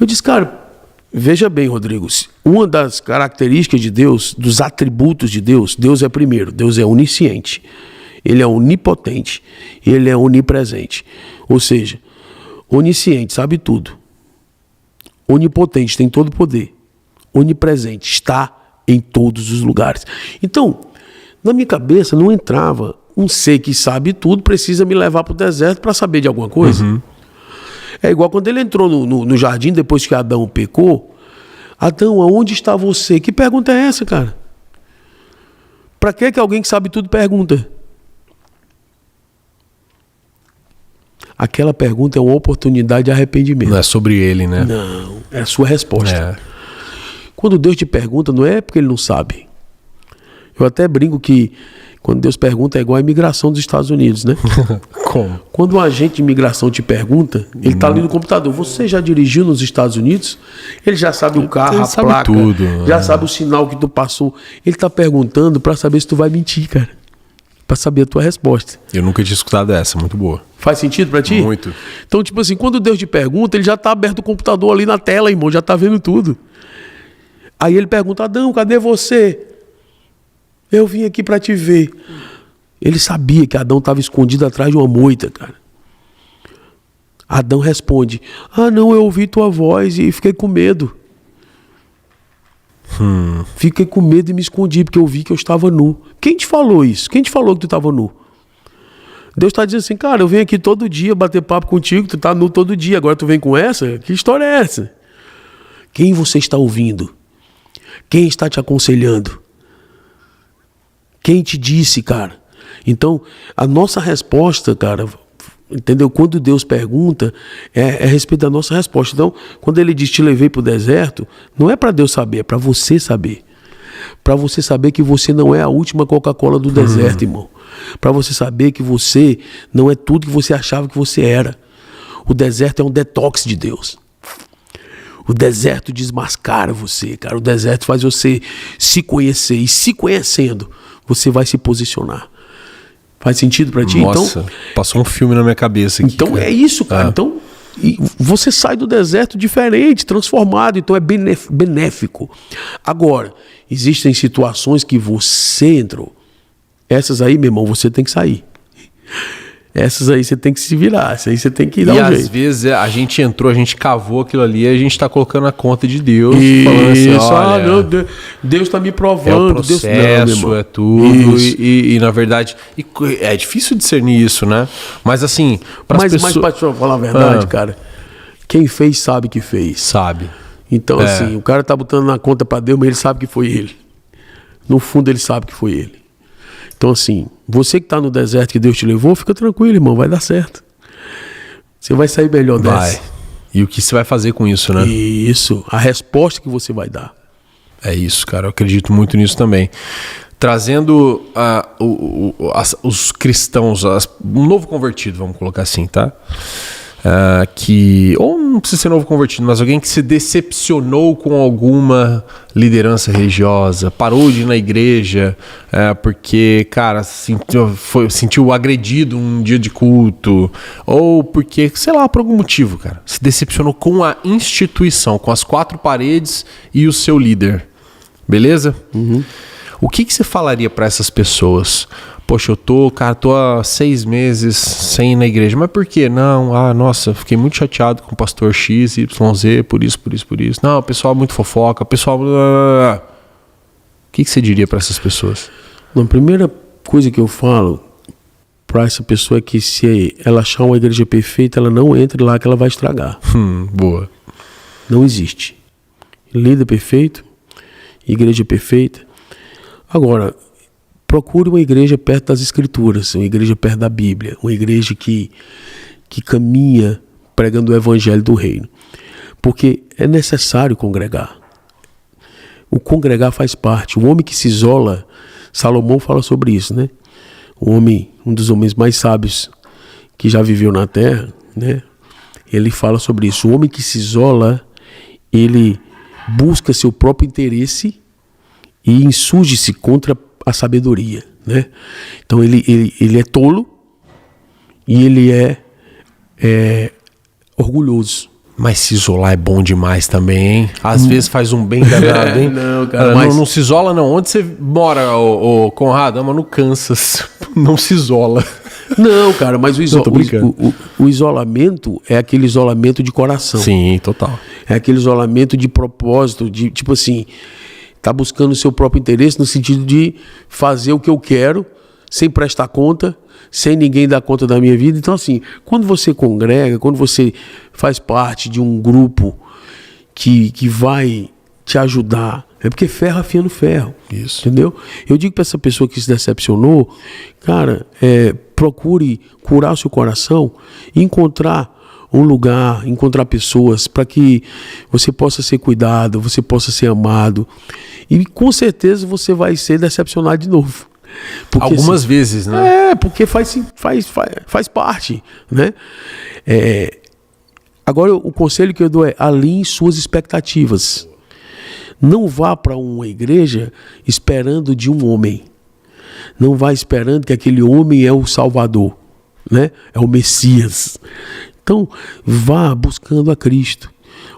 Eu disse, cara, veja bem, Rodrigo, uma das características de Deus, dos atributos de Deus, Deus é primeiro, Deus é onisciente, Ele é onipotente, Ele é onipresente. Ou seja, onisciente, sabe tudo. Onipotente, tem todo o poder. Onipresente, está em todos os lugares. Então, na minha cabeça não entrava um ser que sabe tudo, precisa me levar para o deserto para saber de alguma coisa. Uhum. É igual quando ele entrou no jardim, depois que Adão pecou. Adão, aonde está você? Que pergunta é essa, cara? Para que alguém que sabe tudo pergunta? Aquela pergunta é uma oportunidade de arrependimento. Não é sobre ele, né? Não, é a sua resposta. Quando Deus te pergunta, não é porque Ele não sabe. Eu até brinco que quando Deus pergunta é igual a imigração dos Estados Unidos, né? Como? Quando um agente de imigração te pergunta, ele está ali no computador. Você já dirigiu nos Estados Unidos? Ele já sabe o carro, ele a sabe placa, tudo, já sabe o sinal que tu passou. Ele está perguntando para saber se tu vai mentir, cara. Para saber a tua resposta. Eu nunca tinha escutado essa, muito boa. Faz sentido para ti? Muito. Então, tipo assim, quando Deus te pergunta, ele já está aberto o computador ali na tela, irmão, já está vendo tudo. Aí ele pergunta, Adão, cadê você? Eu vim aqui para te ver. Ele sabia que Adão estava escondido atrás de uma moita, cara. Adão responde, não, eu ouvi tua voz e fiquei com medo. Fiquei com medo e me escondi, porque eu vi que eu estava nu. Quem te falou isso? Quem te falou que tu estava nu? Deus está dizendo assim, cara, eu venho aqui todo dia bater papo contigo, tu tá nu todo dia, agora tu vem com essa? Que história é essa? Quem você está ouvindo? Quem está te aconselhando? Quem te disse, cara? Então, a nossa resposta, cara, entendeu? Quando Deus pergunta, é a respeito da nossa resposta. Então, quando Ele diz, te levei para o deserto, não é para Deus saber, é para você saber. Para você saber que você não é a última Coca-Cola do deserto, irmão. Para você saber que você não é tudo que você achava que você era. O deserto é um detox de Deus. O deserto desmascara você, cara. O deserto faz você se conhecer. E se conhecendo, você vai se posicionar. Faz sentido pra ti? Nossa, então, passou um filme na minha cabeça aqui. Então cara. É isso, cara. Então, E você sai do deserto diferente, transformado, então é benéfico. Agora, existem situações que você entrou. Essas aí, meu irmão, você tem que sair. Essas aí você tem que se virar, essas aí você tem que dar um jeito. E às vezes a gente entrou, a gente cavou aquilo ali, a gente tá colocando na conta de Deus, falando assim, olha, não, Deus tá me provando. é o processo, Deus, é tudo, e na verdade, é difícil discernir isso, né? Mas assim, mas pra te falar a verdade, cara, quem fez sabe que fez. Sabe. Então assim, o cara tá botando na conta pra Deus, mas ele sabe que foi ele. No fundo ele sabe que foi ele. Então assim, você que está no deserto que Deus te levou, fica tranquilo, irmão, vai dar certo. Você vai sair melhor dessa. E o que você vai fazer com isso, né? Isso, a resposta que você vai dar. É isso, cara, eu acredito muito nisso também. Trazendo os cristãos, um novo convertido, vamos colocar assim, tá? Ou não precisa ser novo convertido, mas alguém que se decepcionou com alguma liderança religiosa, parou de ir na igreja porque, cara, sentiu agredido um dia de culto, ou porque, sei lá, por algum motivo, cara, se decepcionou com a instituição, com as quatro paredes e o seu líder, beleza? Uhum. O que você falaria para essas pessoas? Poxa, eu tô há 6 meses sem ir na igreja. Mas por quê? Não, nossa, fiquei muito chateado com o pastor X, YZ, por isso. Não, o pessoal é muito fofoca, o pessoal... O que você diria para essas pessoas? A primeira coisa que eu falo para essa pessoa é que se ela achar uma igreja perfeita, ela não entre lá que ela vai estragar. Boa. Não existe. Líder perfeito, igreja perfeita. Agora... procure uma igreja perto das Escrituras, uma igreja perto da Bíblia, uma igreja que caminha pregando o evangelho do reino. Porque é necessário congregar. O congregar faz parte. O homem que se isola, Salomão fala sobre isso, né? Um dos homens mais sábios que já viveu na terra, né? Ele fala sobre isso. O homem que se isola, ele busca seu próprio interesse e insurge-se contra a sabedoria, né? Então ele é tolo e ele é orgulhoso. Mas se isolar é bom demais também, hein? Às vezes faz um bem danado, hein? Não, cara, mas... não se isola não. Onde você mora, ô Conrado? Mas no Kansas. Não se isola. Não, cara, mas o isolamento é aquele isolamento de coração. Sim, total. É aquele isolamento de propósito, de tipo assim... Está buscando o seu próprio interesse no sentido de fazer o que eu quero, sem prestar conta, sem ninguém dar conta da minha vida. Então, assim, quando você congrega, quando você faz parte de um grupo que vai te ajudar, é porque ferro afiando ferro. Isso. Entendeu? Eu digo para essa pessoa que se decepcionou, cara, procure curar o seu coração e encontrar um lugar, encontrar pessoas para que você possa ser cuidado, você possa ser amado. E com certeza você vai ser decepcionado de novo. Porque, algumas assim, vezes, né? Porque faz parte, né? Agora, o conselho que eu dou é alinhe suas expectativas. Não vá para uma igreja esperando de um homem. Não vá esperando que aquele homem é o Salvador, né? É o Messias. Então, vá buscando a Cristo.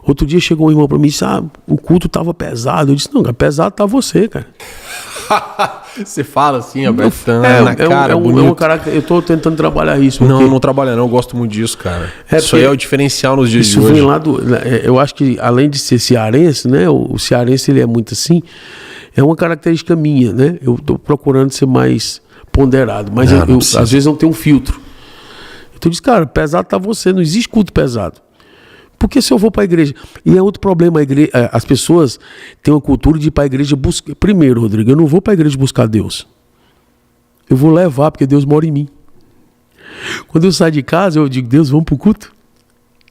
Outro dia chegou um irmão para mim e disse, o culto estava pesado. Eu disse, não, pesado está você, cara. Você fala assim, Alberto, na cara, eu estou tentando trabalhar isso. Não trabalha não, eu gosto muito disso, cara. Isso aí é o diferencial nos dias de hoje. Vem lá eu acho que além de ser cearense, né, o cearense ele é muito assim, é uma característica minha, né? Eu estou procurando ser mais ponderado, mas às vezes não tenho um filtro. Então eu disse, cara, pesado tá você, não existe culto pesado. Porque se eu vou para a igreja... E é outro problema, as pessoas têm uma cultura de ir para a igreja buscar... Primeiro, Rodrigo, eu não vou para a igreja buscar Deus. Eu vou levar, porque Deus mora em mim. Quando eu saio de casa, eu digo, Deus, vamos para o culto?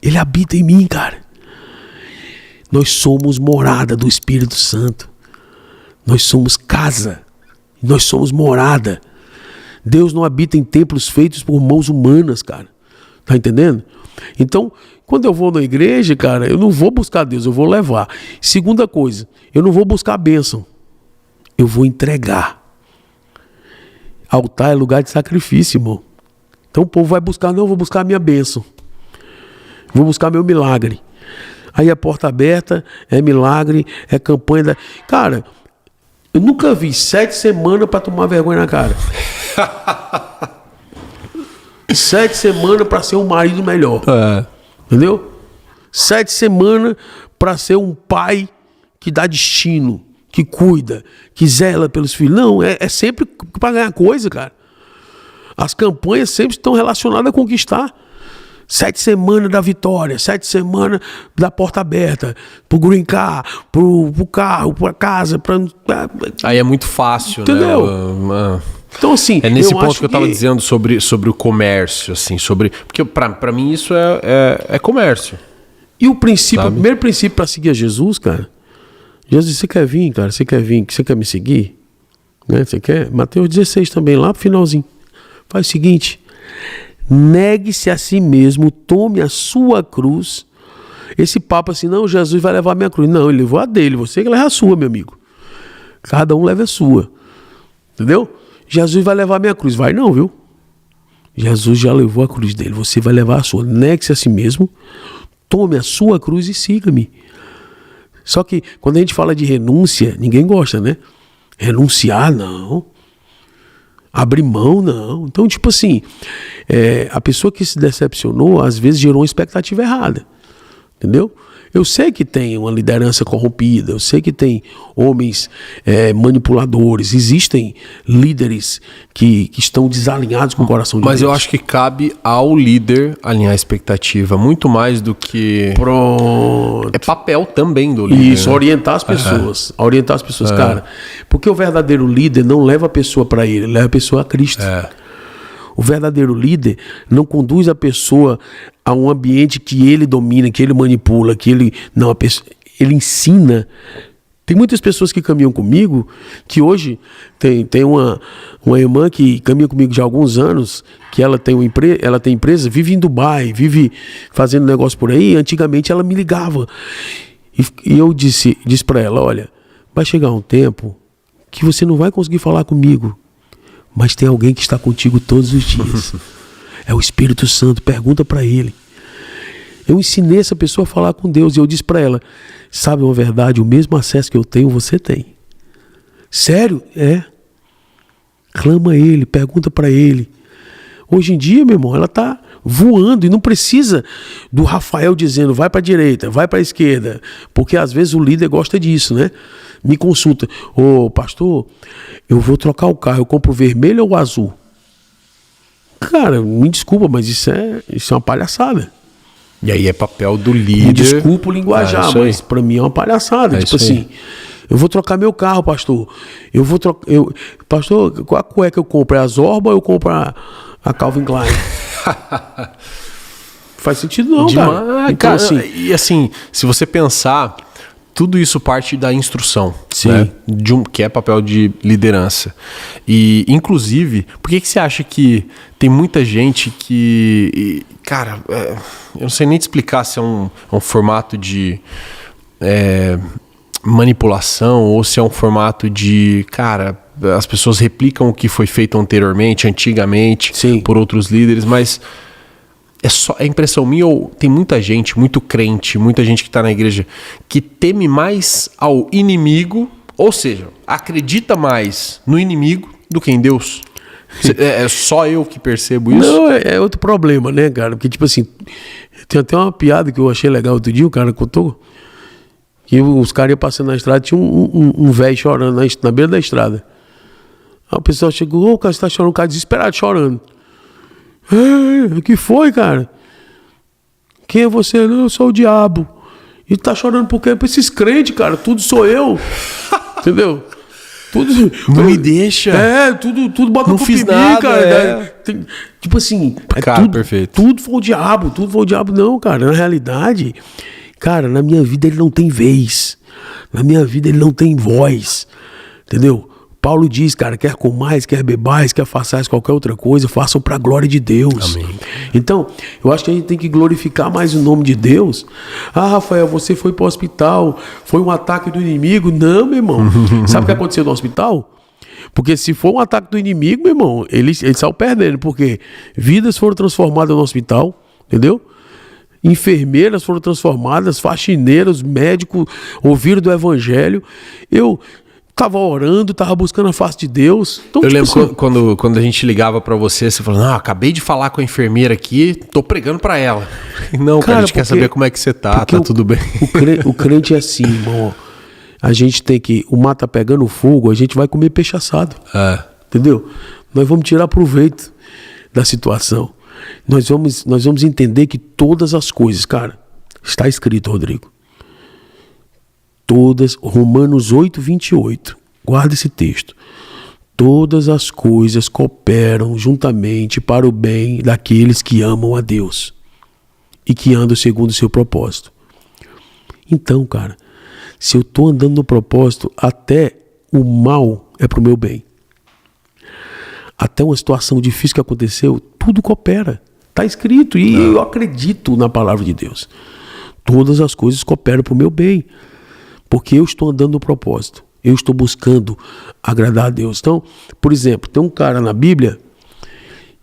Ele habita em mim, cara. Nós somos morada do Espírito Santo. Nós somos casa. Nós somos morada. Deus não habita em templos feitos por mãos humanas, cara. Tá entendendo? Então, quando eu vou na igreja, cara, eu não vou buscar Deus, eu vou levar. Segunda coisa, eu não vou buscar a bênção. Eu vou entregar. Altar é lugar de sacrifício, irmão. Então o povo vai buscar, não, eu vou buscar a minha bênção. Vou buscar meu milagre. Aí é porta aberta, é milagre, é campanha da... Cara, eu nunca vi 7 semanas para tomar vergonha na cara. 7 semanas para ser um marido melhor. Entendeu? 7 semanas para ser um pai que dá destino, que cuida, que zela pelos filhos. Não, é sempre para ganhar coisa, cara. As campanhas sempre estão relacionadas a conquistar. 7 semanas da vitória, 7 semanas da porta aberta, pro green car, pro carro, pra casa. Aí é muito fácil, entendeu? Né? Então, assim, é nesse ponto que eu tava dizendo sobre o comércio, assim, porque pra mim isso é comércio. E o primeiro princípio para seguir a Jesus, cara, Jesus, você quer vir, cara? Você quer vir? Você quer me seguir? Né? Você quer? Mateus 16 também, lá pro finalzinho. Faz o seguinte: negue-se a si mesmo, tome a sua cruz. Esse papo assim, não, Jesus vai levar a minha cruz. Não, ele levou a dele, você que leva a sua, meu amigo. Cada um leva a sua. Entendeu? Jesus vai levar a minha cruz. Vai não, viu? Jesus já levou a cruz dele, você vai levar a sua. Negue-se a si mesmo, tome a sua cruz e siga-me. Só que quando a gente fala de renúncia, ninguém gosta, né? Renunciar, não. Abrir mão, não. Então, tipo assim, a pessoa que se decepcionou, às vezes gerou uma expectativa errada. Entendeu? Eu sei que tem uma liderança corrompida, eu sei que tem homens manipuladores, existem líderes que estão desalinhados com o coração de Deus. Mas eu acho que cabe ao líder alinhar a expectativa, muito mais do que... Pronto. É papel também do líder. Isso, né? Orientar as pessoas. Orientar as pessoas, cara. Porque o verdadeiro líder não leva a pessoa para ele leva a pessoa a Cristo. O verdadeiro líder não conduz a pessoa a um ambiente que ele domina, que ele manipula, que ele... Não, ele ensina. Tem muitas pessoas que caminham comigo, que hoje tem uma irmã que caminha comigo já há alguns anos, que ela tem empresa, vive em Dubai, vive fazendo negócio por aí. Antigamente ela me ligava. E eu disse para ela, olha, vai chegar um tempo que você não vai conseguir falar comigo, mas tem alguém que está contigo todos os dias. É o Espírito Santo, pergunta para ele. Eu ensinei essa pessoa a falar com Deus e eu disse para ela, sabe uma verdade, o mesmo acesso que eu tenho, você tem. Sério? Clama a ele, pergunta para ele. Hoje em dia, meu irmão, ela está voando e não precisa do Rafael dizendo vai para a direita, vai para a esquerda, porque às vezes o líder gosta disso, né? Me consulta, pastor, eu vou trocar o carro, eu compro o vermelho ou o azul? Cara, me desculpa, mas isso é uma palhaçada. E aí é papel do líder. Me desculpa o linguajar, mas para mim é uma palhaçada. Tipo assim, eu vou trocar meu carro, pastor. Pastor, qual a cueca eu compro? É a Zorba ou eu compro a Calvin Klein? Faz sentido não, cara. Então, cara, assim, e assim, se você pensar, tudo isso parte da instrução, né? Que é papel de liderança. E, inclusive, por que você acha que tem muita gente que... Cara, eu não sei nem te explicar se é um formato de manipulação ou se é um formato de... Cara, as pessoas replicam o que foi feito antigamente, por outros líderes, mas... É impressão minha ou tem muita gente, muito crente, muita gente que está na igreja que teme mais ao inimigo, ou seja, acredita mais no inimigo do que em Deus? É só eu que percebo isso? Não, é outro problema, né, cara? Porque, tipo assim, tem até uma piada que eu achei legal outro dia, o cara contou que os caras iam passando na estrada, tinha um velho chorando na beira da estrada. Aí o pessoal chegou, o cara está chorando, o cara desesperado chorando. O que foi, cara? Quem é você? Não, eu sou o diabo. E tá chorando por quê? Pra esses crentes, cara, tudo sou eu. Entendeu? Tudo. Não me deixa. Tudo bota não culpa fiz em nada, mim, cara. Tipo assim, cara, tudo, perfeito. Tudo foi o diabo, tudo foi o diabo. Não, cara, na realidade, cara, na minha vida ele não tem vez. Na minha vida ele não tem voz. Entendeu? Paulo diz, cara, quer comais, quer bebais, quer façais qualquer outra coisa, façam para a glória de Deus. Amém. Então, eu acho que a gente tem que glorificar mais o nome de Deus. Ah, Rafael, você foi para o hospital, foi um ataque do inimigo. Não, meu irmão. Sabe o que aconteceu no hospital? Porque se for um ataque do inimigo, meu irmão, ele saiu perdendo, porque vidas foram transformadas no hospital, entendeu? enfermeiras foram transformadas, faxineiros, médicos ouviram do evangelho. Eu estava orando, estava buscando a face de Deus. Então, eu tipo lembro assim, quando a gente ligava pra você falou, não, acabei de falar com a enfermeira aqui, tô pregando pra ela. Não, cara, a gente quer saber como é que você tá tudo bem. O crente é assim, irmão. A gente tem que, o mar tá pegando fogo, a gente vai comer peixe assado. Entendeu? Nós vamos tirar proveito da situação. Nós vamos entender que todas as coisas, cara, está escrito, Rodrigo. Todas, Romanos 8:28. Guarda esse texto. Todas as coisas cooperam juntamente para o bem daqueles que amam a Deus e que andam segundo o seu propósito. Então, cara, se eu estou andando no propósito, até o mal é para o meu bem. Até uma situação difícil que aconteceu, tudo coopera. Está escrito e eu acredito na palavra de Deus. Todas as coisas cooperam para o meu bem. Porque eu estou andando no propósito. Eu estou buscando agradar a Deus. Então, por exemplo, tem um cara na Bíblia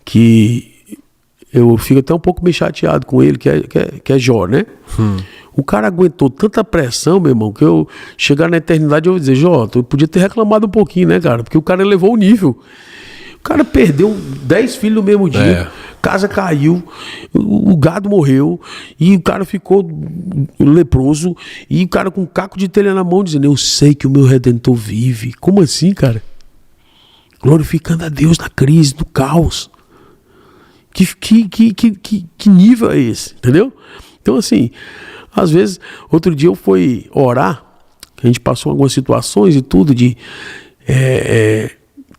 que eu fico até um pouco meio chateado com ele, que é Jó, né? O cara aguentou tanta pressão, meu irmão, que eu chegar na eternidade eu vou dizer, Jó, tu podia ter reclamado um pouquinho, né, cara? Porque o cara elevou o nível. O cara perdeu 10 filhos no mesmo dia, casa caiu, o gado morreu, e o cara ficou leproso, e o cara com um caco de telha na mão dizendo, eu sei que o meu Redentor vive. Como assim, cara? Glorificando a Deus na crise, no caos. Que nível é esse? Entendeu? Então, assim, às vezes, outro dia eu fui orar, a gente passou algumas situações e tudo de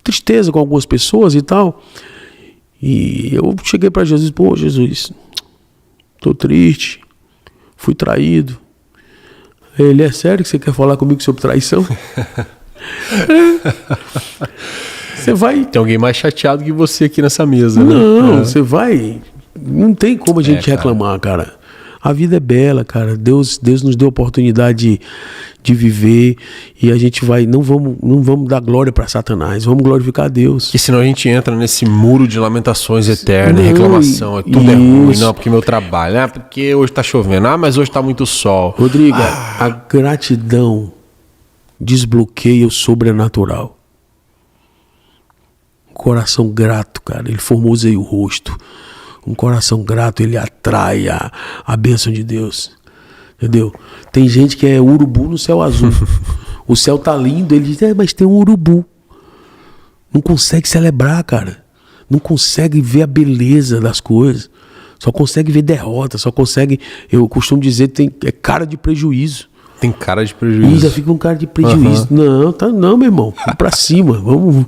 tristeza com algumas pessoas e tal. E eu cheguei para Jesus, pô, Jesus, tô triste, fui traído. Ele, é sério que você quer falar comigo sobre traição? Você vai... Tem alguém mais chateado que você aqui nessa mesa, né? Não, você vai... Não tem como a gente reclamar, cara. A vida é bela, cara. Deus nos deu a oportunidade de viver e a gente vai... Não vamos dar glória para Satanás, vamos glorificar a Deus. Porque senão a gente entra nesse muro de lamentações eternas, reclamação. Tudo é ruim, não, porque meu trabalho. Porque hoje tá chovendo. Mas hoje tá muito sol. Rodrigo, a gratidão desbloqueia o sobrenatural. Um coração grato, cara, ele formoseia o rosto. Um coração grato, ele atrai a bênção de Deus. Entendeu? Tem gente que é urubu no céu azul. O céu tá lindo, ele diz, mas tem um urubu. Não consegue celebrar, cara. Não consegue ver a beleza das coisas. Só consegue ver derrota, só consegue... Eu costumo dizer, é cara de prejuízo. Tem cara de prejuízo. Ainda fica um cara de prejuízo. Não, meu irmão. Vamos pra cima. Vamos.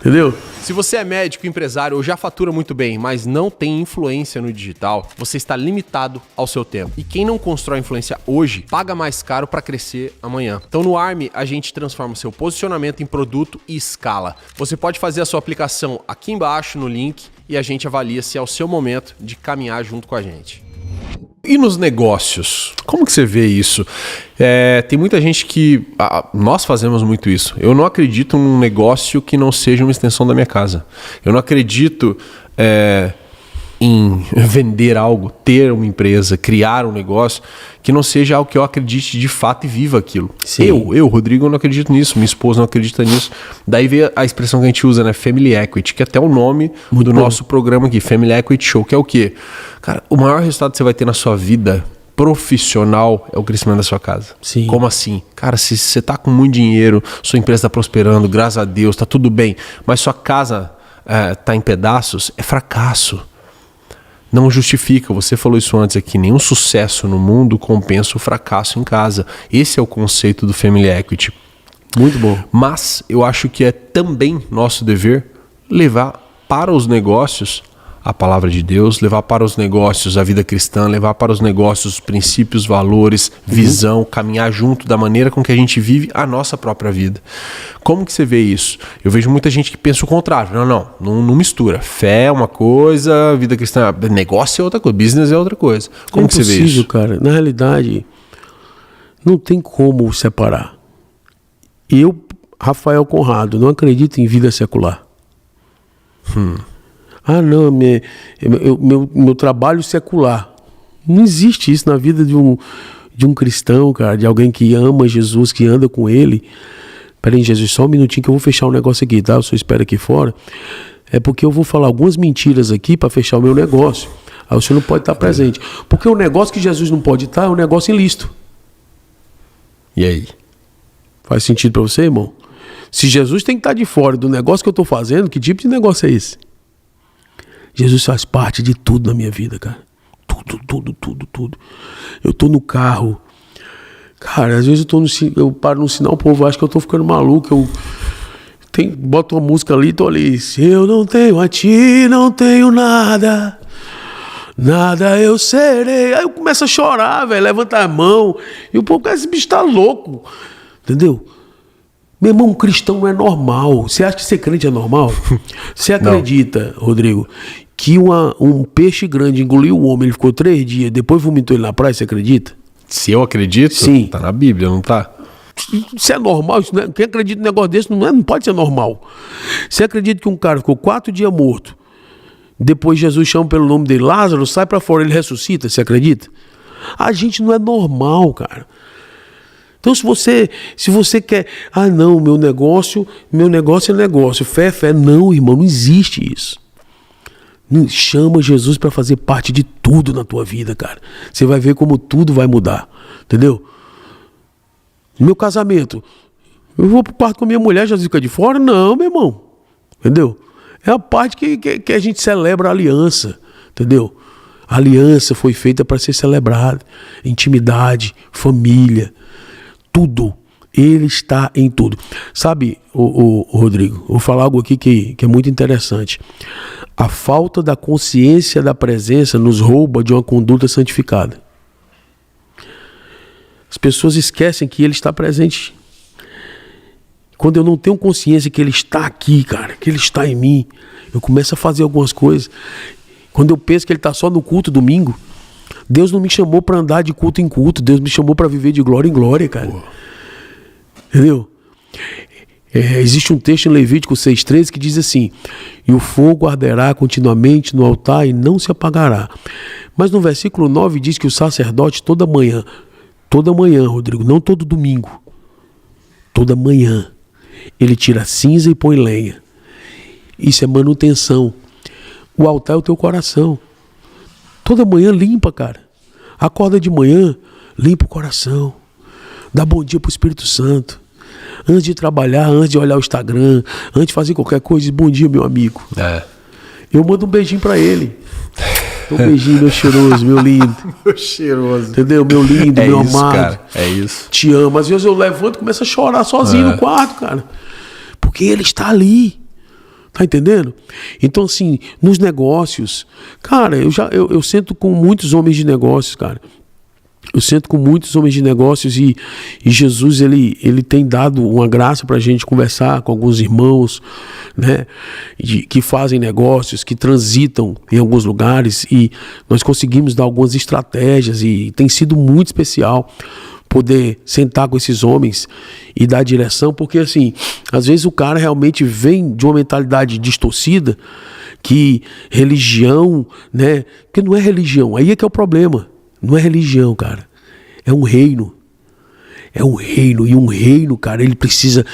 Entendeu? Se você é médico, empresário ou já fatura muito bem, mas não tem influência no digital, você está limitado ao seu tempo. E quem não constrói influência hoje, paga mais caro para crescer amanhã. Então no Army, a gente transforma seu posicionamento em produto e escala. Você pode fazer a sua aplicação aqui embaixo no link e a gente avalia se é o seu momento de caminhar junto com a gente. E nos negócios? Como que você vê isso? Tem muita gente que... nós fazemos muito isso. Eu não acredito num negócio que não seja uma extensão da minha casa. Eu não acredito em vender algo, ter uma empresa, criar um negócio que não seja algo que eu acredite de fato e viva aquilo. Eu, Rodrigo, não acredito nisso. Minha esposa não acredita nisso. Daí veio a expressão que a gente usa, né? Family Equity, que é até o nome do nosso programa aqui, Family Equity Show, que é o quê? Cara, o maior resultado que você vai ter na sua vida profissional é o crescimento da sua casa. Sim. Como assim? Cara, se você tá com muito dinheiro, sua empresa tá prosperando, graças a Deus, tá tudo bem, mas sua casa tá em pedaços, é fracasso. Não justifica, você falou isso antes aqui, nenhum sucesso no mundo compensa o fracasso em casa. Esse é o conceito do Family Equity. Muito bom. Mas eu acho que é também nosso dever levar para os negócios a palavra de Deus, levar para os negócios a vida cristã, levar para os negócios os princípios, valores, visão, caminhar junto da maneira com que a gente vive a nossa própria vida. Como que você vê isso? Eu vejo muita gente que pensa o contrário. Não mistura. Fé é uma coisa, vida cristã, negócio é outra coisa, business é outra coisa. Como que você vê isso? Cara. Na realidade, não tem como separar. Eu, Rafael Conrado, não acredito em vida secular. Não, meu trabalho secular. Não existe isso na vida de um cristão, cara, de alguém que ama Jesus, que anda com ele. Peraí, Jesus, só um minutinho que eu vou fechar um negócio aqui, tá? O senhor espera aqui fora. É porque eu vou falar algumas mentiras aqui para fechar o meu negócio. Aí o senhor não pode estar presente. Porque o negócio que Jesus não pode estar é um negócio ilícito. E aí? Faz sentido para você, irmão? Se Jesus tem que estar de fora do negócio que eu estou fazendo, que tipo de negócio é esse? Jesus faz parte de tudo na minha vida, cara. Tudo. Eu tô no carro. Cara, às vezes eu paro no sinal, o povo acha que eu tô ficando maluco. Boto uma música ali e tô ali. Se eu não tenho a ti, não tenho nada. Nada eu serei. Aí eu começo a chorar, velho. Levanta a mão. E o povo, esse bicho tá louco. Entendeu? Meu irmão, um cristão não é normal. Você acha que ser crente é normal? Você acredita, Rodrigo, que um peixe grande engoliu um homem, ele ficou 3 dias, depois vomitou ele na praia, você acredita? Se eu acredito, sim. Tá na Bíblia, não tá? Isso é normal? Isso não é, quem acredita num negócio desse não pode ser normal. Você acredita que um cara ficou 4 dias morto, depois Jesus chama pelo nome dele, Lázaro, sai pra fora, ele ressuscita, você acredita? A gente não é normal, cara. Então se você quer, não, meu negócio é negócio, fé é fé. Não, irmão, não existe isso. Não chama Jesus para fazer parte de tudo na tua vida, cara. Você vai ver como tudo vai mudar, entendeu? Meu casamento, eu vou pro quarto com a minha mulher, Jesus fica de fora? Não, meu irmão, entendeu? É a parte que a gente celebra a aliança, entendeu? A aliança foi feita para ser celebrada, intimidade, família, tudo. Ele está em tudo. Sabe, o Rodrigo, vou falar algo aqui que é muito interessante. A falta da consciência da presença nos rouba de uma conduta santificada. As pessoas esquecem que ele está presente. Quando eu não tenho consciência que ele está aqui, cara, que ele está em mim, eu começo a fazer algumas coisas. Quando eu penso que ele está só no culto domingo, Deus não me chamou para andar de culto em culto, Deus me chamou para viver de glória em glória, cara. Entendeu? Existe um texto em Levítico 6,13 que diz assim: e o fogo arderá continuamente no altar e não se apagará. Mas no versículo 9 diz que o sacerdote toda manhã, Rodrigo, não todo domingo, toda manhã, ele tira a cinza e põe lenha. Isso é manutenção. O altar é o teu coração. Toda manhã limpa, cara. Acorda de manhã, limpa o coração. Dá bom dia pro Espírito Santo. Antes de trabalhar, antes de olhar o Instagram, antes de fazer qualquer coisa, diz bom dia, meu amigo. Eu mando um beijinho pra ele. Um beijinho, meu cheiroso, meu lindo. Meu cheiroso. Entendeu? Meu lindo, meu isso, amado. Cara, é isso. Te amo. Às vezes eu levanto e começo a chorar sozinho no quarto, cara. Porque ele está ali. Tá entendendo? Então, assim, nos negócios, cara, eu sento com muitos homens de negócios, cara. Eu sento com muitos homens de negócios e Jesus, ele tem dado uma graça pra gente conversar com alguns irmãos, né, que fazem negócios, que transitam em alguns lugares, e nós conseguimos dar algumas estratégias e tem sido muito especial poder sentar com esses homens e dar direção, porque assim, às vezes o cara realmente vem de uma mentalidade distorcida, que religião, né, porque não é religião, aí é que é o problema. Não é religião, cara. É um reino. É um reino. E um reino, cara, ele precisa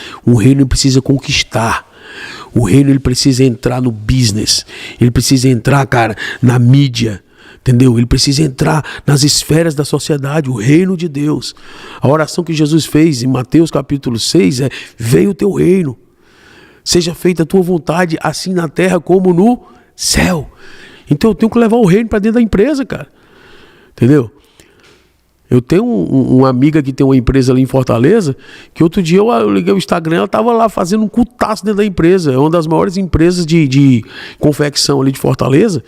conquistar. O reino, ele precisa entrar no business. Ele precisa entrar, cara, na mídia. Entendeu? Ele precisa entrar nas esferas da sociedade. O reino de Deus. A oração que Jesus fez em Mateus capítulo 6 é: venha o teu reino. Seja feita a tua vontade, assim na terra como no céu. Então eu tenho que levar o reino para dentro da empresa, cara. Entendeu? Eu tenho uma amiga que tem uma empresa ali em Fortaleza, que outro dia eu liguei o Instagram, ela tava lá fazendo um cultaço dentro da empresa. É uma das maiores empresas de confecção ali de Fortaleza.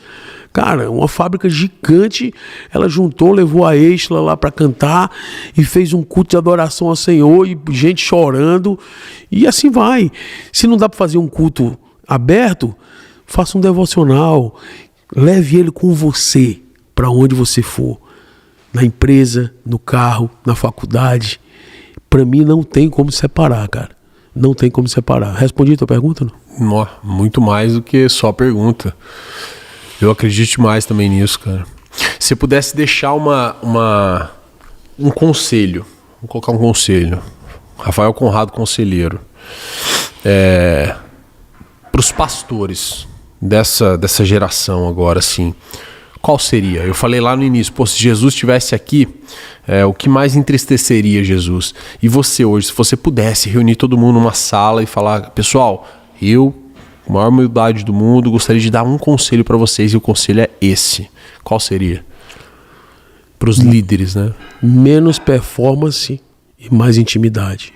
Cara, uma fábrica gigante. Ela juntou, levou a Exla lá para cantar e fez um culto de adoração ao Senhor e gente chorando. E assim vai. Se não dá para fazer um culto aberto, faça um devocional. Leve ele com você para onde você for. Na empresa, no carro, na faculdade. Para mim não tem como separar, cara. Não tem como separar. Respondi a tua pergunta, não? Muito mais do que só pergunta. Eu acredito mais também nisso, cara. Se você pudesse deixar um conselho, vou colocar um conselho, Rafael Conrado, conselheiro, para os pastores dessa geração agora, assim, qual seria? Eu falei lá no início, se Jesus estivesse aqui, o que mais entristeceria Jesus? E você hoje, se você pudesse reunir todo mundo numa sala e falar, pessoal, eu, com a maior humildade do mundo, gostaria de dar um conselho para vocês, e o conselho é esse. Qual seria? Para os líderes, né? Menos performance e mais intimidade.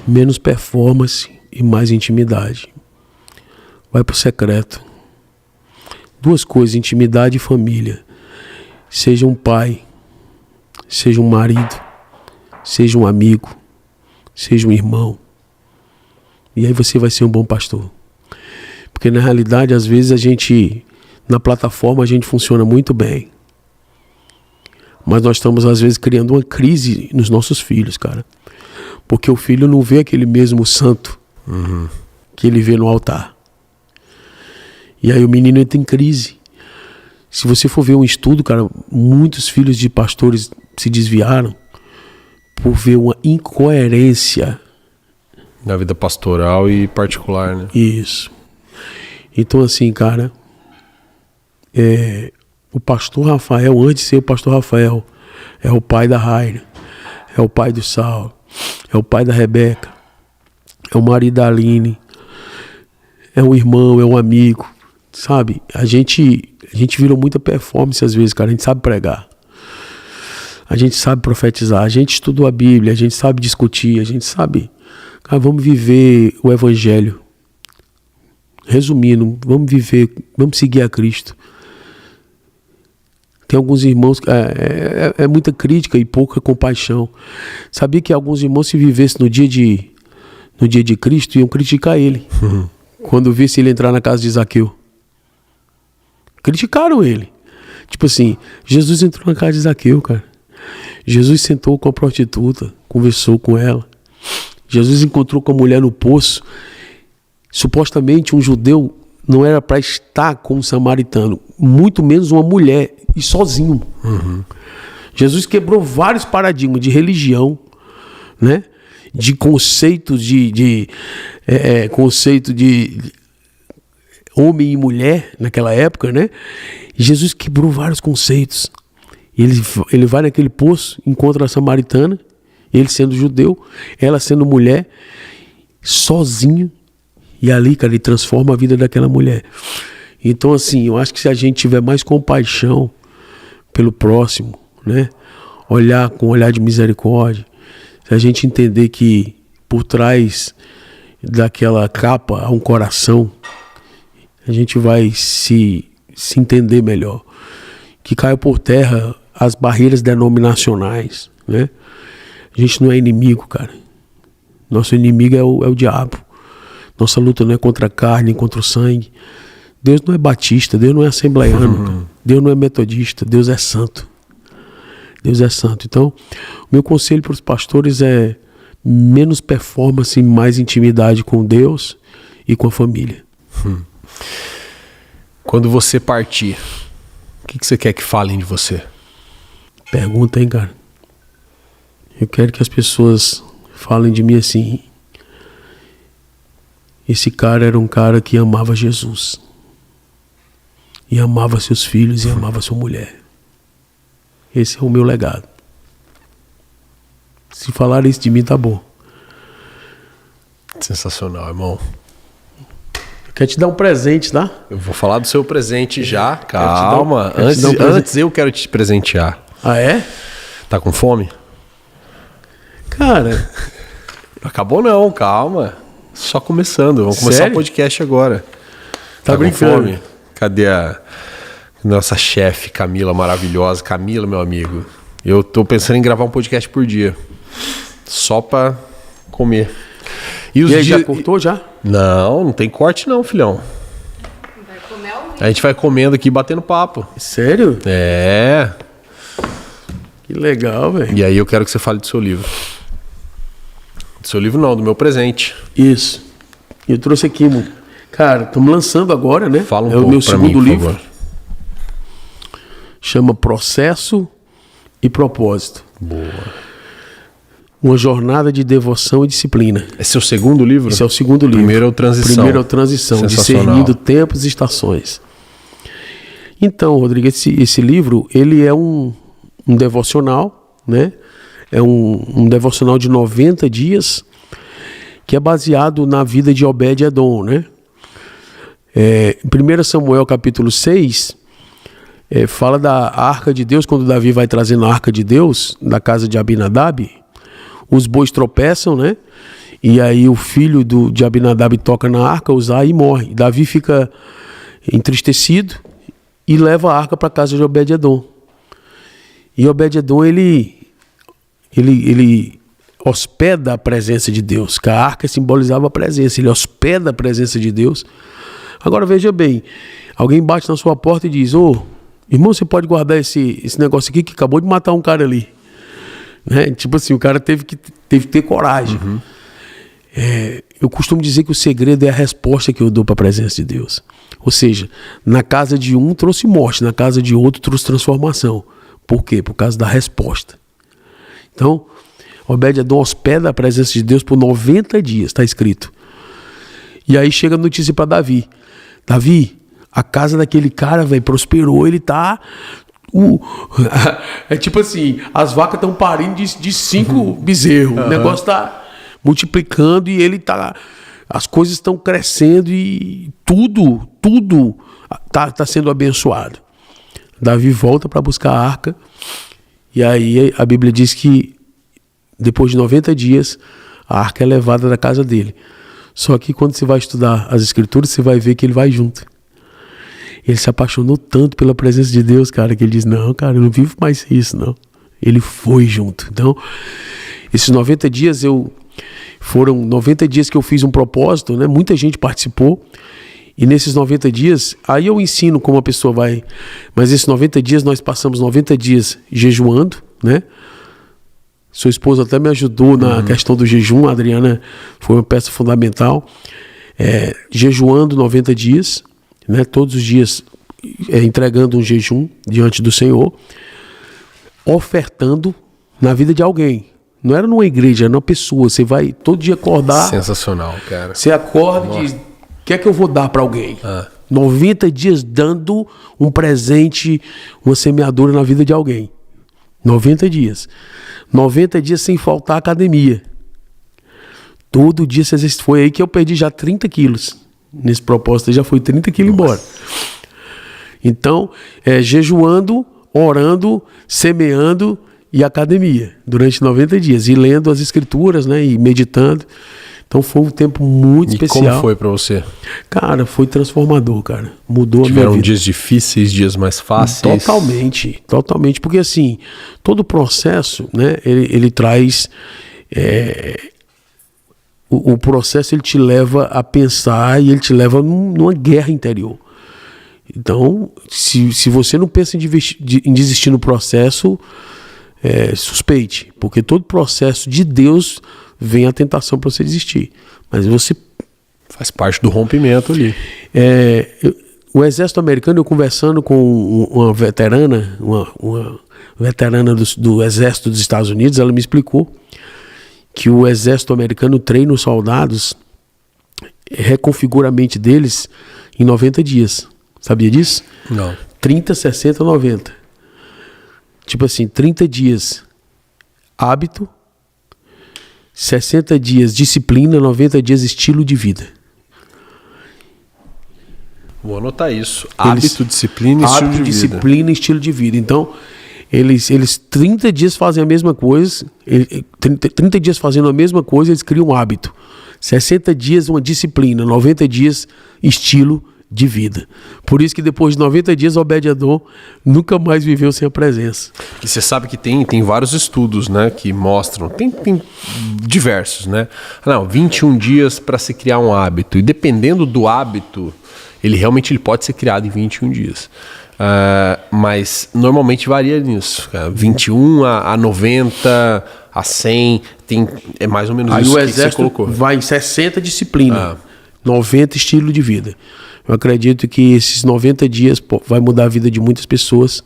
Menos performance e mais intimidade. Vai pro secreto. 2 coisas, intimidade e família. Seja um pai, seja um marido, seja um amigo, seja um irmão. E aí você vai ser um bom pastor. Porque na realidade, às vezes na plataforma a gente funciona muito bem. Mas nós estamos às vezes criando uma crise nos nossos filhos, cara. Porque o filho não vê aquele mesmo santo que ele vê no altar. E aí o menino entra em crise. Se você for ver um estudo, cara, muitos filhos de pastores se desviaram por ver uma incoerência na vida pastoral e particular, né? Isso. Então assim, cara, o pastor Rafael, antes de ser o pastor Rafael, é o pai da Raira, é o pai do Saulo, é o pai da Rebeca, é o marido da Aline, é um irmão, é um amigo, sabe? A gente virou muita performance às vezes, cara. A gente sabe pregar, a gente sabe profetizar, a gente estudou a Bíblia, a gente sabe discutir, a gente sabe, cara, vamos viver o Evangelho. Resumindo, vamos seguir a Cristo. Tem alguns irmãos, é muita crítica e pouca compaixão. Sabia que alguns irmãos, se vivessem no dia de Cristo, iam criticar ele. Quando visse ele entrar na casa de Zaqueu. Criticaram ele. Tipo assim, Jesus entrou na casa de Zaqueu, cara. Jesus sentou com a prostituta, conversou com ela. Jesus encontrou com a mulher no poço. Supostamente um judeu não era para estar com um samaritano, muito menos uma mulher, e sozinho. Jesus quebrou vários paradigmas de religião, né? De conceitos conceito de homem e mulher naquela época, né? E Jesus quebrou vários conceitos. Ele vai naquele poço, encontra a samaritana, ele sendo judeu, ela sendo mulher, sozinho. E ali, cara, ele transforma a vida daquela mulher. Então, assim, eu acho que se a gente tiver mais compaixão pelo próximo, né? Olhar com um olhar de misericórdia, se a gente entender que por trás daquela capa há um coração, a gente vai se entender melhor. Que caiu por terra as barreiras denominacionais, né? A gente não é inimigo, cara. Nosso inimigo é o diabo. Nossa luta não é contra a carne, nem contra o sangue. Deus não é batista, Deus não é assembleiano, Deus não é metodista, Deus é santo. Deus é santo. Então, o meu conselho para os pastores é menos performance e mais intimidade com Deus e com a família. Quando você partir, o que você quer que falem de você? Pergunta, hein, cara? Eu quero que as pessoas falem de mim assim: esse cara era um cara que amava Jesus. E amava seus filhos e amava sua mulher. Esse é o meu legado. Se falar isso de mim, tá bom. Sensacional, irmão. Eu quero te dar um presente, tá? Eu vou falar do seu presente já. Calma. Antes eu quero te presentear. Ah, é? Tá com fome? Cara... Não acabou não, calma. Só começando. Vamos começar Sério? o podcast agora. Tá brincando? Com fome? Cadê a nossa chefe, Camila, maravilhosa? Camila, meu amigo. Eu tô pensando em gravar um podcast por dia. Só pra comer. E aí, já cortou já? Não tem corte não, filhão. Vai comer ao vivo. A gente vai comendo aqui, batendo papo. Sério? É. Que legal, velho. E aí eu quero que você fale do seu livro. Do seu livro não, do meu presente. Isso. Eu trouxe aqui, mano. Cara, estamos lançando agora, né? Fala um é pouco o meu pra segundo mim, por livro. favor. Chama Processo e Propósito. Boa. Uma jornada de devoção e disciplina. Esse é o segundo livro? Esse é o segundo livro. Primeiro é o Transição. Primeiro é o Transição, Sensacional. discernindo tempos e estações. Então, Rodrigo, esse livro, ele é um devocional, né? É um devocional de 90 dias, que é baseado na vida de Obed-Edom, né? Em 1 Samuel capítulo 6, fala da Arca de Deus, quando Davi vai trazendo a Arca de Deus da casa de Abinadab, os bois tropeçam, né? E aí o filho de Abinadab toca na arca, Uzai, e morre. Davi fica entristecido e leva a arca para a casa de Obed-Edom. E Obed-Edom, ele hospeda a presença de Deus, que a arca simbolizava a presença, ele hospeda a presença de Deus. Agora veja bem, alguém bate na sua porta e diz: irmão, você pode guardar esse negócio aqui que acabou de matar um cara ali. Né? Tipo assim, o cara teve que ter coragem. Uhum. Eu costumo dizer que o segredo é a resposta que eu dou para a presença de Deus. Ou seja, na casa de um trouxe morte, na casa de outro trouxe transformação. Por quê? Por causa da resposta. Então, Obed-Edom hospeda a presença de Deus por 90 dias, está escrito. E aí chega a notícia para Davi. Davi, a casa daquele cara, velho, prosperou, ele tá... é tipo assim, as vacas estão parindo de 5 bezerros. O negócio está multiplicando e ele tá... As coisas estão crescendo e tudo tá sendo abençoado. Davi volta para buscar a arca. E aí a Bíblia diz que depois de 90 dias a arca é levada da casa dele. Só que quando você vai estudar as escrituras, você vai ver que ele vai junto. Ele se apaixonou tanto pela presença de Deus, cara, que ele diz: não, cara, eu não vivo mais isso, não. Ele foi junto. Então, esses 90 dias foram 90 dias que eu fiz um propósito, né? Muita gente participou. E nesses 90 dias, aí eu ensino como a pessoa vai. Mas esses 90 dias, nós passamos 90 dias jejuando, né? Sua esposa até me ajudou na questão do jejum. A Adriana foi uma peça fundamental. Jejuando 90 dias, né? Todos os dias entregando um jejum diante do Senhor, ofertando na vida de alguém. Não era numa igreja, era numa pessoa. Você vai todo dia acordar. Sensacional, cara. Você acorda e diz: o que é que eu vou dar para alguém? 90 dias dando um presente, uma semeadura na vida de alguém. 90 dias. 90 dias sem faltar academia. Todo dia você exercita. Foi aí que eu perdi já 30 quilos. Nesse propósito já foi 30 quilos embora. Então, jejuando, orando, semeando e academia durante 90 dias. E lendo as escrituras, né? E meditando. Então foi um tempo muito especial. E como foi pra você? Cara, foi transformador, cara. Mudou a minha vida. Tiveram dias difíceis, dias mais fáceis? Totalmente. Porque assim, todo o processo, né? Ele traz... O processo, ele te leva a pensar e ele te leva numa guerra interior. Então, se você não pensa em desistir no processo, suspeite. Porque todo processo de Deus vem a tentação para você desistir. Mas você... Faz parte do rompimento ali. O exército americano, eu conversando com uma veterana, uma veterana do exército dos Estados Unidos, ela me explicou que o exército americano treina os soldados, reconfigura a mente deles em 90 dias. Sabia disso? Não. 30, 60, 90. Tipo assim, 30 dias hábito, 60 dias disciplina, 90 dias estilo de vida. Vou anotar isso. Hábito, disciplina e estilo de vida. Disciplina e estilo de vida. Então, eles 30 dias fazem a mesma coisa, 30 dias fazendo a mesma coisa, eles criam um hábito. 60 dias uma disciplina, 90 dias estilo de vida. Por isso que depois de 90 dias, Obed-Edom nunca mais viveu sem a presença. E você sabe que tem vários estudos, né, que mostram, tem diversos, né? 21 dias para se criar um hábito. E dependendo do hábito, ele pode ser criado em 21 dias. Mas normalmente varia nisso. 21 a 90, a 100, é mais ou menos aí isso o que você exército colocou. vai em 60 disciplina. 90 estilos de vida. Eu acredito que esses 90 dias vai mudar a vida de muitas pessoas.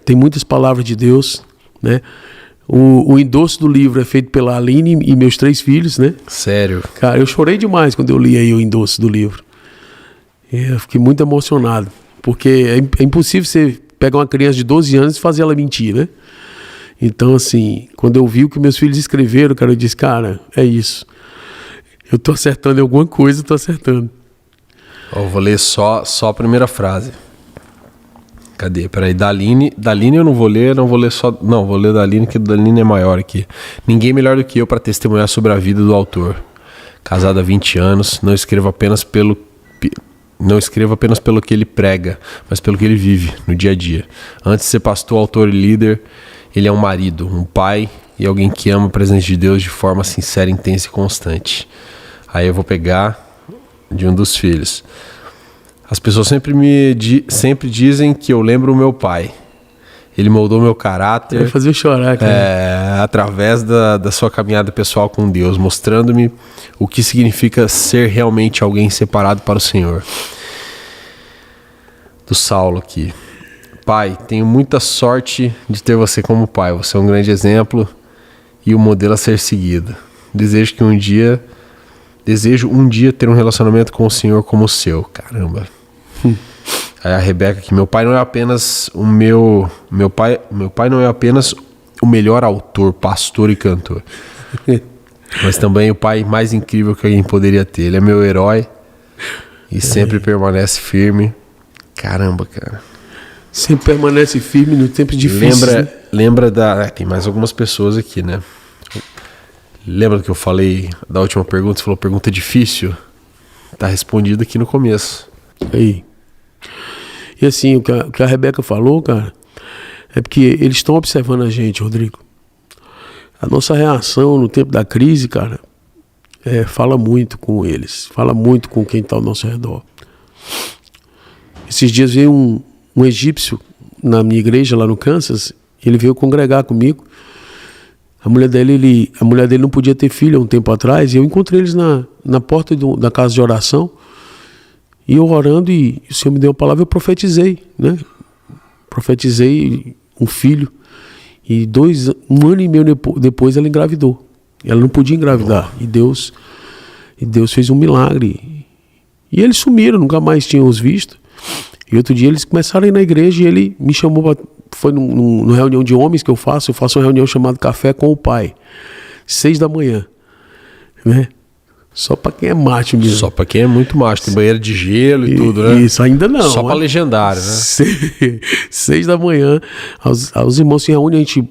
Tem muitas palavras de Deus, né? O endosso do livro é feito pela Aline e meus 3 filhos, né? Sério? Cara, eu chorei demais quando eu li aí o endosso do livro. Eu fiquei muito emocionado, porque é impossível você pegar uma criança de 12 anos e fazer ela mentir, né? Então, assim, quando eu vi o que meus filhos escreveram, cara, eu disse, cara, é isso. Eu tô acertando em alguma coisa, eu tô acertando. Eu vou ler só a primeira frase. Cadê? Peraí, da Aline eu não vou ler só... Não, vou ler da Aline, que da Aline é maior aqui. Ninguém melhor do que eu para testemunhar sobre a vida do autor. Casado há 20 anos, não escrevo apenas pelo que ele prega, mas pelo que ele vive no dia a dia. Antes de ser pastor, autor e líder, ele é um marido, um pai e alguém que ama a presença de Deus de forma sincera, intensa e constante. Aí eu vou pegar de um dos filhos. As pessoas sempre dizem que eu lembro o meu pai. Ele moldou meu caráter. Vai fazer eu chorar, cara. Através da sua caminhada pessoal com Deus, mostrando-me o que significa ser realmente alguém separado para o Senhor. Do Saulo aqui. Pai, tenho muita sorte de ter você como pai. Você é um grande exemplo e um modelo a ser seguido. Desejo um dia ter um relacionamento com o Senhor como o seu. Caramba. Aí a Rebeca aqui, meu pai não é apenas meu pai não é apenas o melhor autor, pastor e cantor, mas também o pai mais incrível que alguém poderia ter. Ele é meu herói e sempre permanece firme. Caramba, cara. Sempre permanece firme no tempo difícil. Lembra tem mais algumas pessoas aqui, né? Lembra do que eu falei da última pergunta? Você falou pergunta difícil? Tá respondido aqui no começo. Aí. E assim, o que a Rebeca falou, cara, é porque eles estão observando a gente, Rodrigo. A nossa reação no tempo da crise, cara, fala muito com eles. Fala muito com quem está ao nosso redor. Esses dias veio um egípcio na minha igreja lá no Kansas. Ele veio congregar comigo. A mulher dele não podia ter filho há um tempo atrás. E eu encontrei eles na porta da casa de oração. E eu orando, e o Senhor me deu uma palavra, eu profetizei, né? Profetizei um filho. E 1 ano e meio depois ela engravidou. Ela não podia engravidar. E Deus fez um milagre. E eles sumiram, nunca mais tinham os visto. E outro dia eles começaram a ir na igreja e ele me chamou, foi numa reunião de homens que eu faço uma reunião chamada Café com o Pai. 6 da manhã, né? Só pra quem é macho mesmo. Só pra quem é muito macho. Tem banheiro de gelo e tudo, né? Isso, ainda não. Só pra legendário, né? 6 da manhã, os irmãos se reúnem, a gente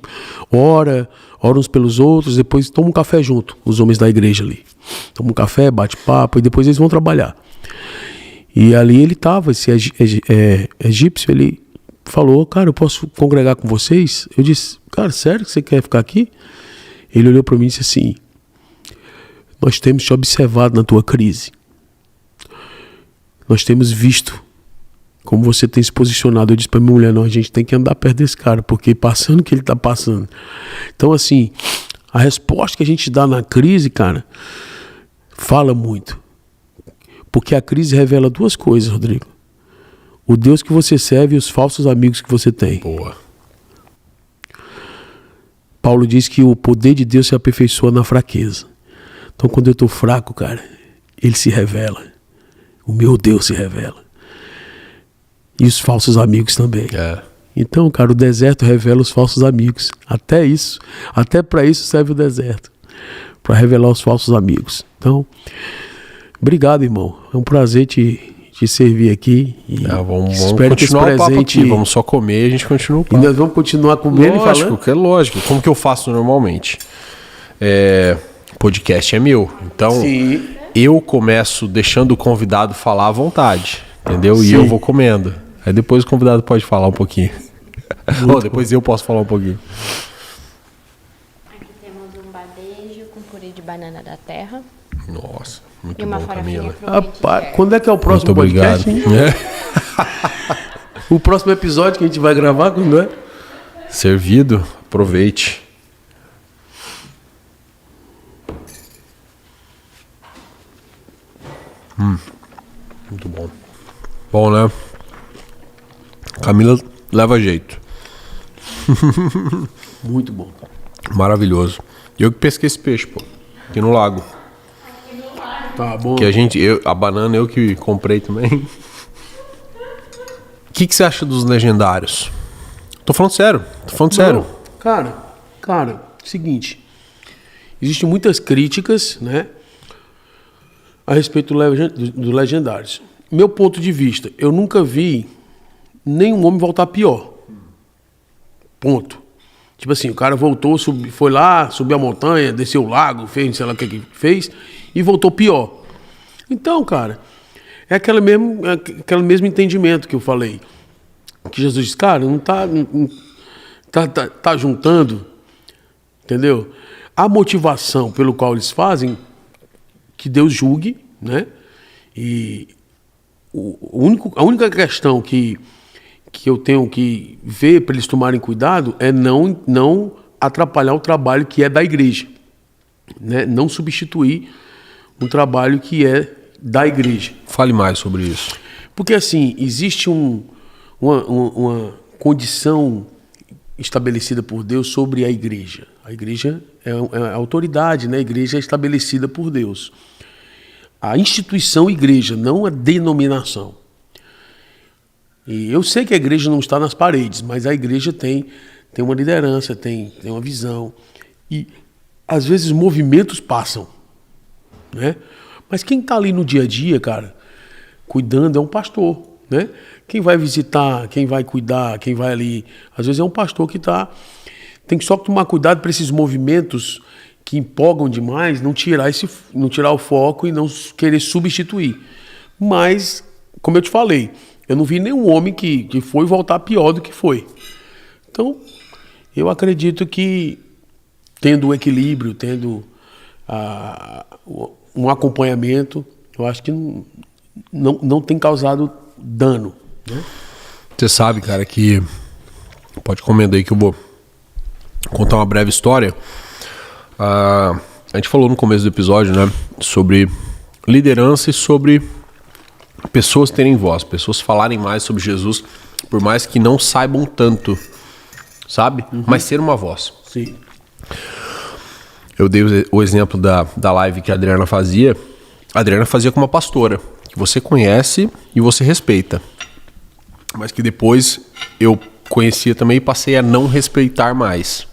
ora uns pelos outros, depois toma um café junto, os homens da igreja ali. Toma um café, bate papo, e depois eles vão trabalhar. E ali ele tava, esse egípcio, ele falou, cara, eu posso congregar com vocês? Eu disse, cara, sério que você quer ficar aqui? Ele olhou para mim e disse assim, nós temos te observado na tua crise. Nós temos visto como você tem se posicionado. Eu disse para minha mulher, não, a gente tem que andar perto desse cara, porque passando o que ele está passando. Então, assim, a resposta que a gente dá na crise, cara, fala muito. Porque a crise revela 2 coisas, Rodrigo. O Deus que você serve e os falsos amigos que você tem. Boa. Paulo diz que o poder de Deus se aperfeiçoa na fraqueza. Então, quando eu estou fraco, cara, ele se revela. O meu Deus se revela. E os falsos amigos também. Então, cara, o deserto revela os falsos amigos. Até para isso serve o deserto. Para revelar os falsos amigos. Então, obrigado, irmão. É um prazer te servir aqui. E vamos espero que esse continuar presente... o papo aqui. Vamos só comer e a gente continua o papo. E nós vamos continuar comendo e falando? Lógico, é lógico. Como que eu faço normalmente? Podcast é meu. Então, Sim. Eu começo deixando o convidado falar à vontade. Entendeu? Sim. E eu vou comendo. Aí depois o convidado pode falar um pouquinho. Ou depois eu posso falar um pouquinho. Aqui temos um badejo com purê de banana da terra. Nossa, muito E uma bom, farofinha Camila. Rapaz, quando é que é o próximo Muito obrigado. podcast? Hein? O próximo episódio que a gente vai gravar, quando é? Servido, aproveite. Muito bom. Bom, né? Camila leva jeito. Muito bom. Maravilhoso. Eu que pesquei esse peixe, pô. Aqui no lago. Tá bom. Que a banana eu que comprei também. O que você acha dos legendários? Tô falando sério. Não, cara, seguinte. Existem muitas críticas, né? A respeito do Legendários. Meu ponto de vista, eu nunca vi nenhum homem voltar pior. Ponto. Tipo assim, o cara voltou, foi lá, subiu a montanha, desceu o lago, fez, sei lá o que fez, e voltou pior. Então, cara, é aquele mesmo entendimento que eu falei. Que Jesus disse, cara, não tá juntando, entendeu? A motivação pelo qual eles fazem, que Deus julgue, né? E a única questão que eu tenho que ver para eles tomarem cuidado é não atrapalhar o trabalho que é da igreja, né? Não substituir um trabalho que é da igreja. Fale mais sobre isso. Porque assim, existe uma condição estabelecida por Deus sobre a igreja. A igreja é a autoridade, né? A igreja é estabelecida por Deus. A instituição igreja, não a denominação. E eu sei que a igreja não está nas paredes, mas a igreja tem uma liderança, tem uma visão. E às vezes movimentos passam, né? Mas quem está ali no dia a dia, cara, cuidando é um pastor, né? Quem vai visitar, quem vai cuidar, quem vai ali, às vezes é um pastor que tem que só tomar cuidado para esses movimentos que empolgam demais, não tirar o foco e não querer substituir. Mas, como eu te falei, eu não vi nenhum homem que foi voltar pior do que foi. Então, eu acredito que tendo o equilíbrio, tendo um acompanhamento, eu acho que não tem causado dano, né? Você sabe, cara, que... Pode comendo aí que eu vou contar uma breve história. A gente falou no começo do episódio, né, sobre liderança e sobre pessoas terem voz, pessoas falarem mais sobre Jesus, por mais que não saibam tanto, sabe? Mas ser uma voz. Sim. Eu dei o exemplo da live que a Adriana fazia. A Adriana fazia com uma pastora, que você conhece e você respeita. Mas que depois eu conhecia também e passei a não respeitar mais.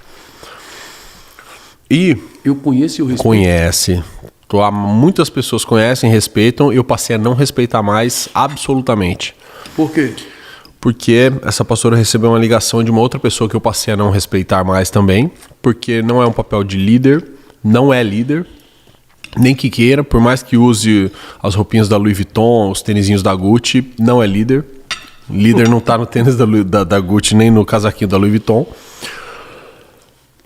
E... Eu conheço e eu respeito. Conhece. Muitas pessoas conhecem, respeitam, e eu passei a não respeitar mais absolutamente. Por quê? Porque essa pastora recebeu uma ligação de uma outra pessoa que eu passei a não respeitar mais também, porque não é um papel de líder, não é líder, nem que queira, por mais que use as roupinhas da Louis Vuitton, os tênisinhos da Gucci, não é líder. Líder não tá no tênis da Gucci, nem no casaquinho da Louis Vuitton.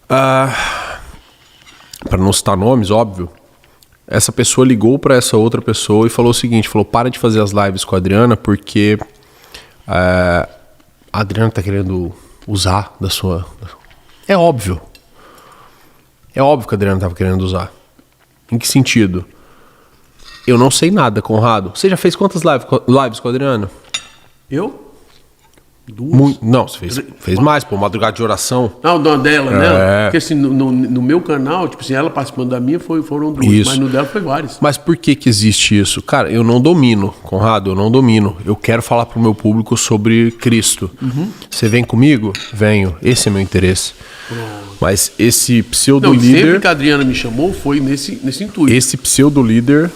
Para não citar nomes, óbvio. Essa pessoa ligou para essa outra pessoa e falou o seguinte, falou, para de fazer as lives com a Adriana, porque a Adriana tá querendo usar da sua... É óbvio. É óbvio que a Adriana tava querendo usar. Em que sentido? Eu não sei nada, Conrado. Você já fez quantas lives com a Adriana? Eu? Duas. Não, você fez mais, pô, madrugada de oração. Não, dela, né? Porque assim, no meu canal, tipo assim, ela participando da minha foram duas, isso. Mas no dela foi várias. Mas por que existe isso? Cara, eu não domino, Conrado, eu não domino. Eu quero falar pro meu público sobre Cristo. Você vem comigo? Venho. Esse é meu interesse. Mas esse pseudo-líder... Sempre que a Adriana me chamou, foi nesse intuito. Esse pseudo-líder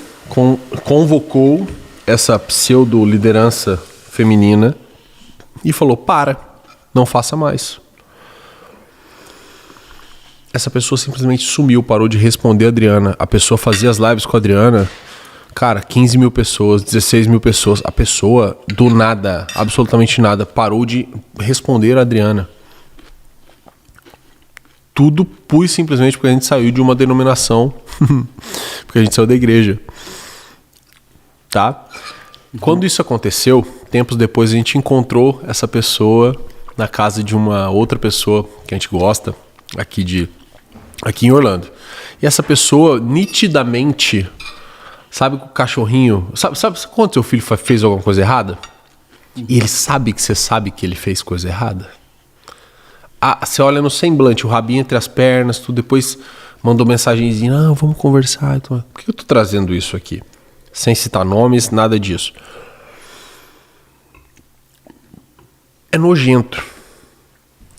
convocou essa pseudo-liderança feminina e falou, não faça mais. Essa pessoa simplesmente sumiu, parou de responder a Adriana. A pessoa fazia as lives com a Adriana, cara, 15 mil pessoas, 16 mil pessoas. A pessoa, do nada, absolutamente nada, parou de responder a Adriana. Tudo pura e simplesmente porque a gente saiu de uma denominação, porque a gente saiu da igreja. Tá? Quando isso aconteceu, tempos depois a gente encontrou essa pessoa na casa de uma outra pessoa que a gente gosta, aqui em Orlando. E essa pessoa nitidamente Sabe que o cachorrinho... Sabe quando seu filho fez alguma coisa errada? E ele sabe que você sabe que ele fez coisa errada? Você olha no semblante, o rabinho entre as pernas, tudo, depois mandou mensagenzinha, não, vamos conversar. Então, por que eu tô trazendo isso aqui? Sem citar nomes, nada disso. É nojento.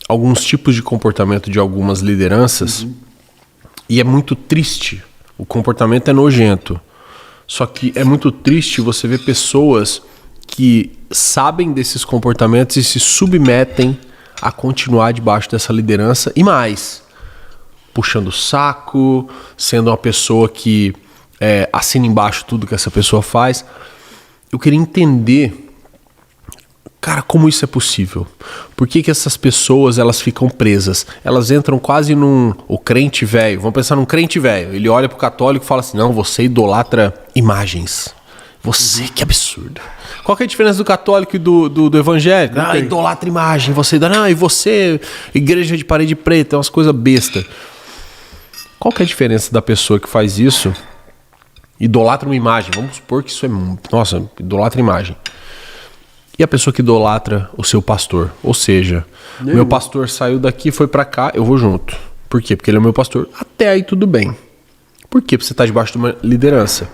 Alguns tipos de comportamento de algumas lideranças, e é muito triste. O comportamento é nojento. Só que é muito triste você ver pessoas que sabem desses comportamentos e se submetem a continuar debaixo dessa liderança e mais, puxando o saco, sendo uma pessoa que assina embaixo tudo que essa pessoa faz. Eu queria entender, cara, como isso é possível? Por que essas pessoas elas ficam presas? Elas entram quase o crente velho. Vamos pensar num crente velho. Ele olha pro católico e fala assim, não, você idolatra imagens. Você, que absurdo. Qual que é a diferença do católico e do evangélico? Idolatra imagem. Você, e você, igreja de parede preta, é umas coisas besta. Qual que é a diferença da pessoa que faz isso? Idolatra uma imagem. Vamos supor que isso é... Nossa, idolatra imagem. E a pessoa que idolatra o seu pastor? Ou seja, meu pastor saiu daqui, foi pra cá, eu vou junto. Por quê? Porque ele é meu pastor. Até aí tudo bem. Por quê? Porque você está debaixo de uma liderança.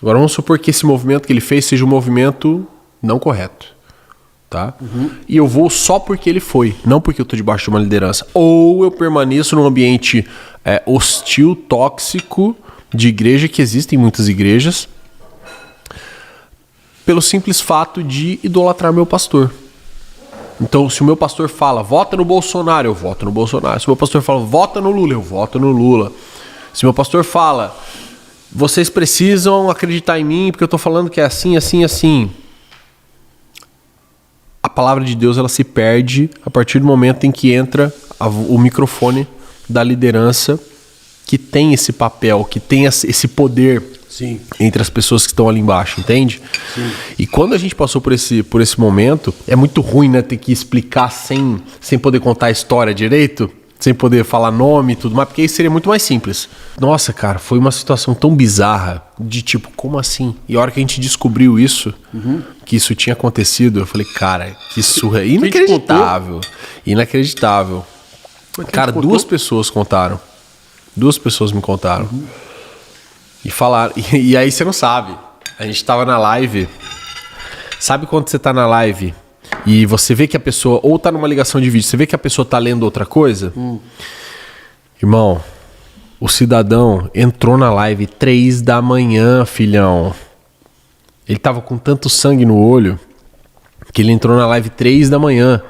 Agora vamos supor que esse movimento que ele fez seja um movimento não correto. Tá? E eu vou só porque ele foi, não porque eu estou debaixo de uma liderança. Ou eu permaneço num ambiente hostil, tóxico, de igreja, que existem muitas igrejas, pelo simples fato de idolatrar meu pastor. Então, se o meu pastor fala, vota no Bolsonaro, eu voto no Bolsonaro. Se o meu pastor fala, vota no Lula, eu voto no Lula. Se o meu pastor fala, vocês precisam acreditar em mim, porque eu estou falando que é assim, assim, assim. A palavra de Deus ela se perde a partir do momento em que entra o microfone da liderança que tem esse papel, que tem esse poder. Sim. Entre as pessoas que estão ali embaixo, entende? Sim. E quando a gente passou por esse momento, é muito ruim, né? Ter que explicar sem poder contar a história direito, sem poder falar nome e tudo mais, porque aí seria muito mais simples. Nossa, cara, foi uma situação tão bizarra, de tipo, como assim? E a hora que a gente descobriu isso, que isso tinha acontecido, eu falei, cara, que surra, inacreditável. Inacreditável. Cara, duas pessoas contaram. Duas pessoas me contaram. E falaram, e aí você não sabe. A gente tava na live. Sabe quando você tá na live e você vê que a pessoa, ou tá numa ligação de vídeo, você vê que a pessoa tá lendo outra coisa? Irmão, o cidadão entrou na live 3 da manhã, filhão. Ele tava com tanto sangue no olho que ele entrou na live 3 da manhã.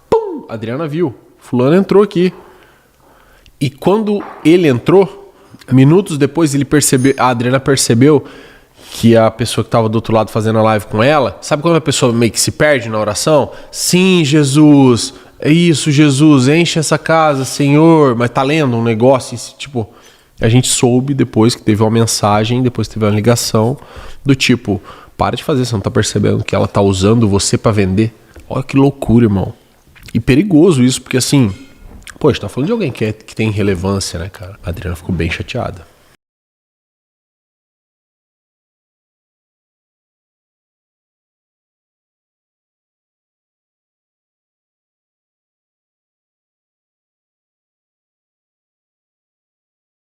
Pum! A Adriana viu. Fulano entrou aqui. E quando ele entrou, minutos depois a Adriana percebeu que a pessoa que estava do outro lado fazendo a live com ela, sabe quando a pessoa meio que se perde na oração? Sim, Jesus, é isso, Jesus, enche essa casa, Senhor, mas tá lendo um negócio, tipo, a gente soube depois que teve uma mensagem, depois teve uma ligação do tipo, para de fazer, você não tá percebendo que ela tá usando você para vender? Olha que loucura, irmão. E perigoso isso, porque assim, pô, a gente tá falando de alguém que tem relevância, né, cara? A Adriana ficou bem chateada.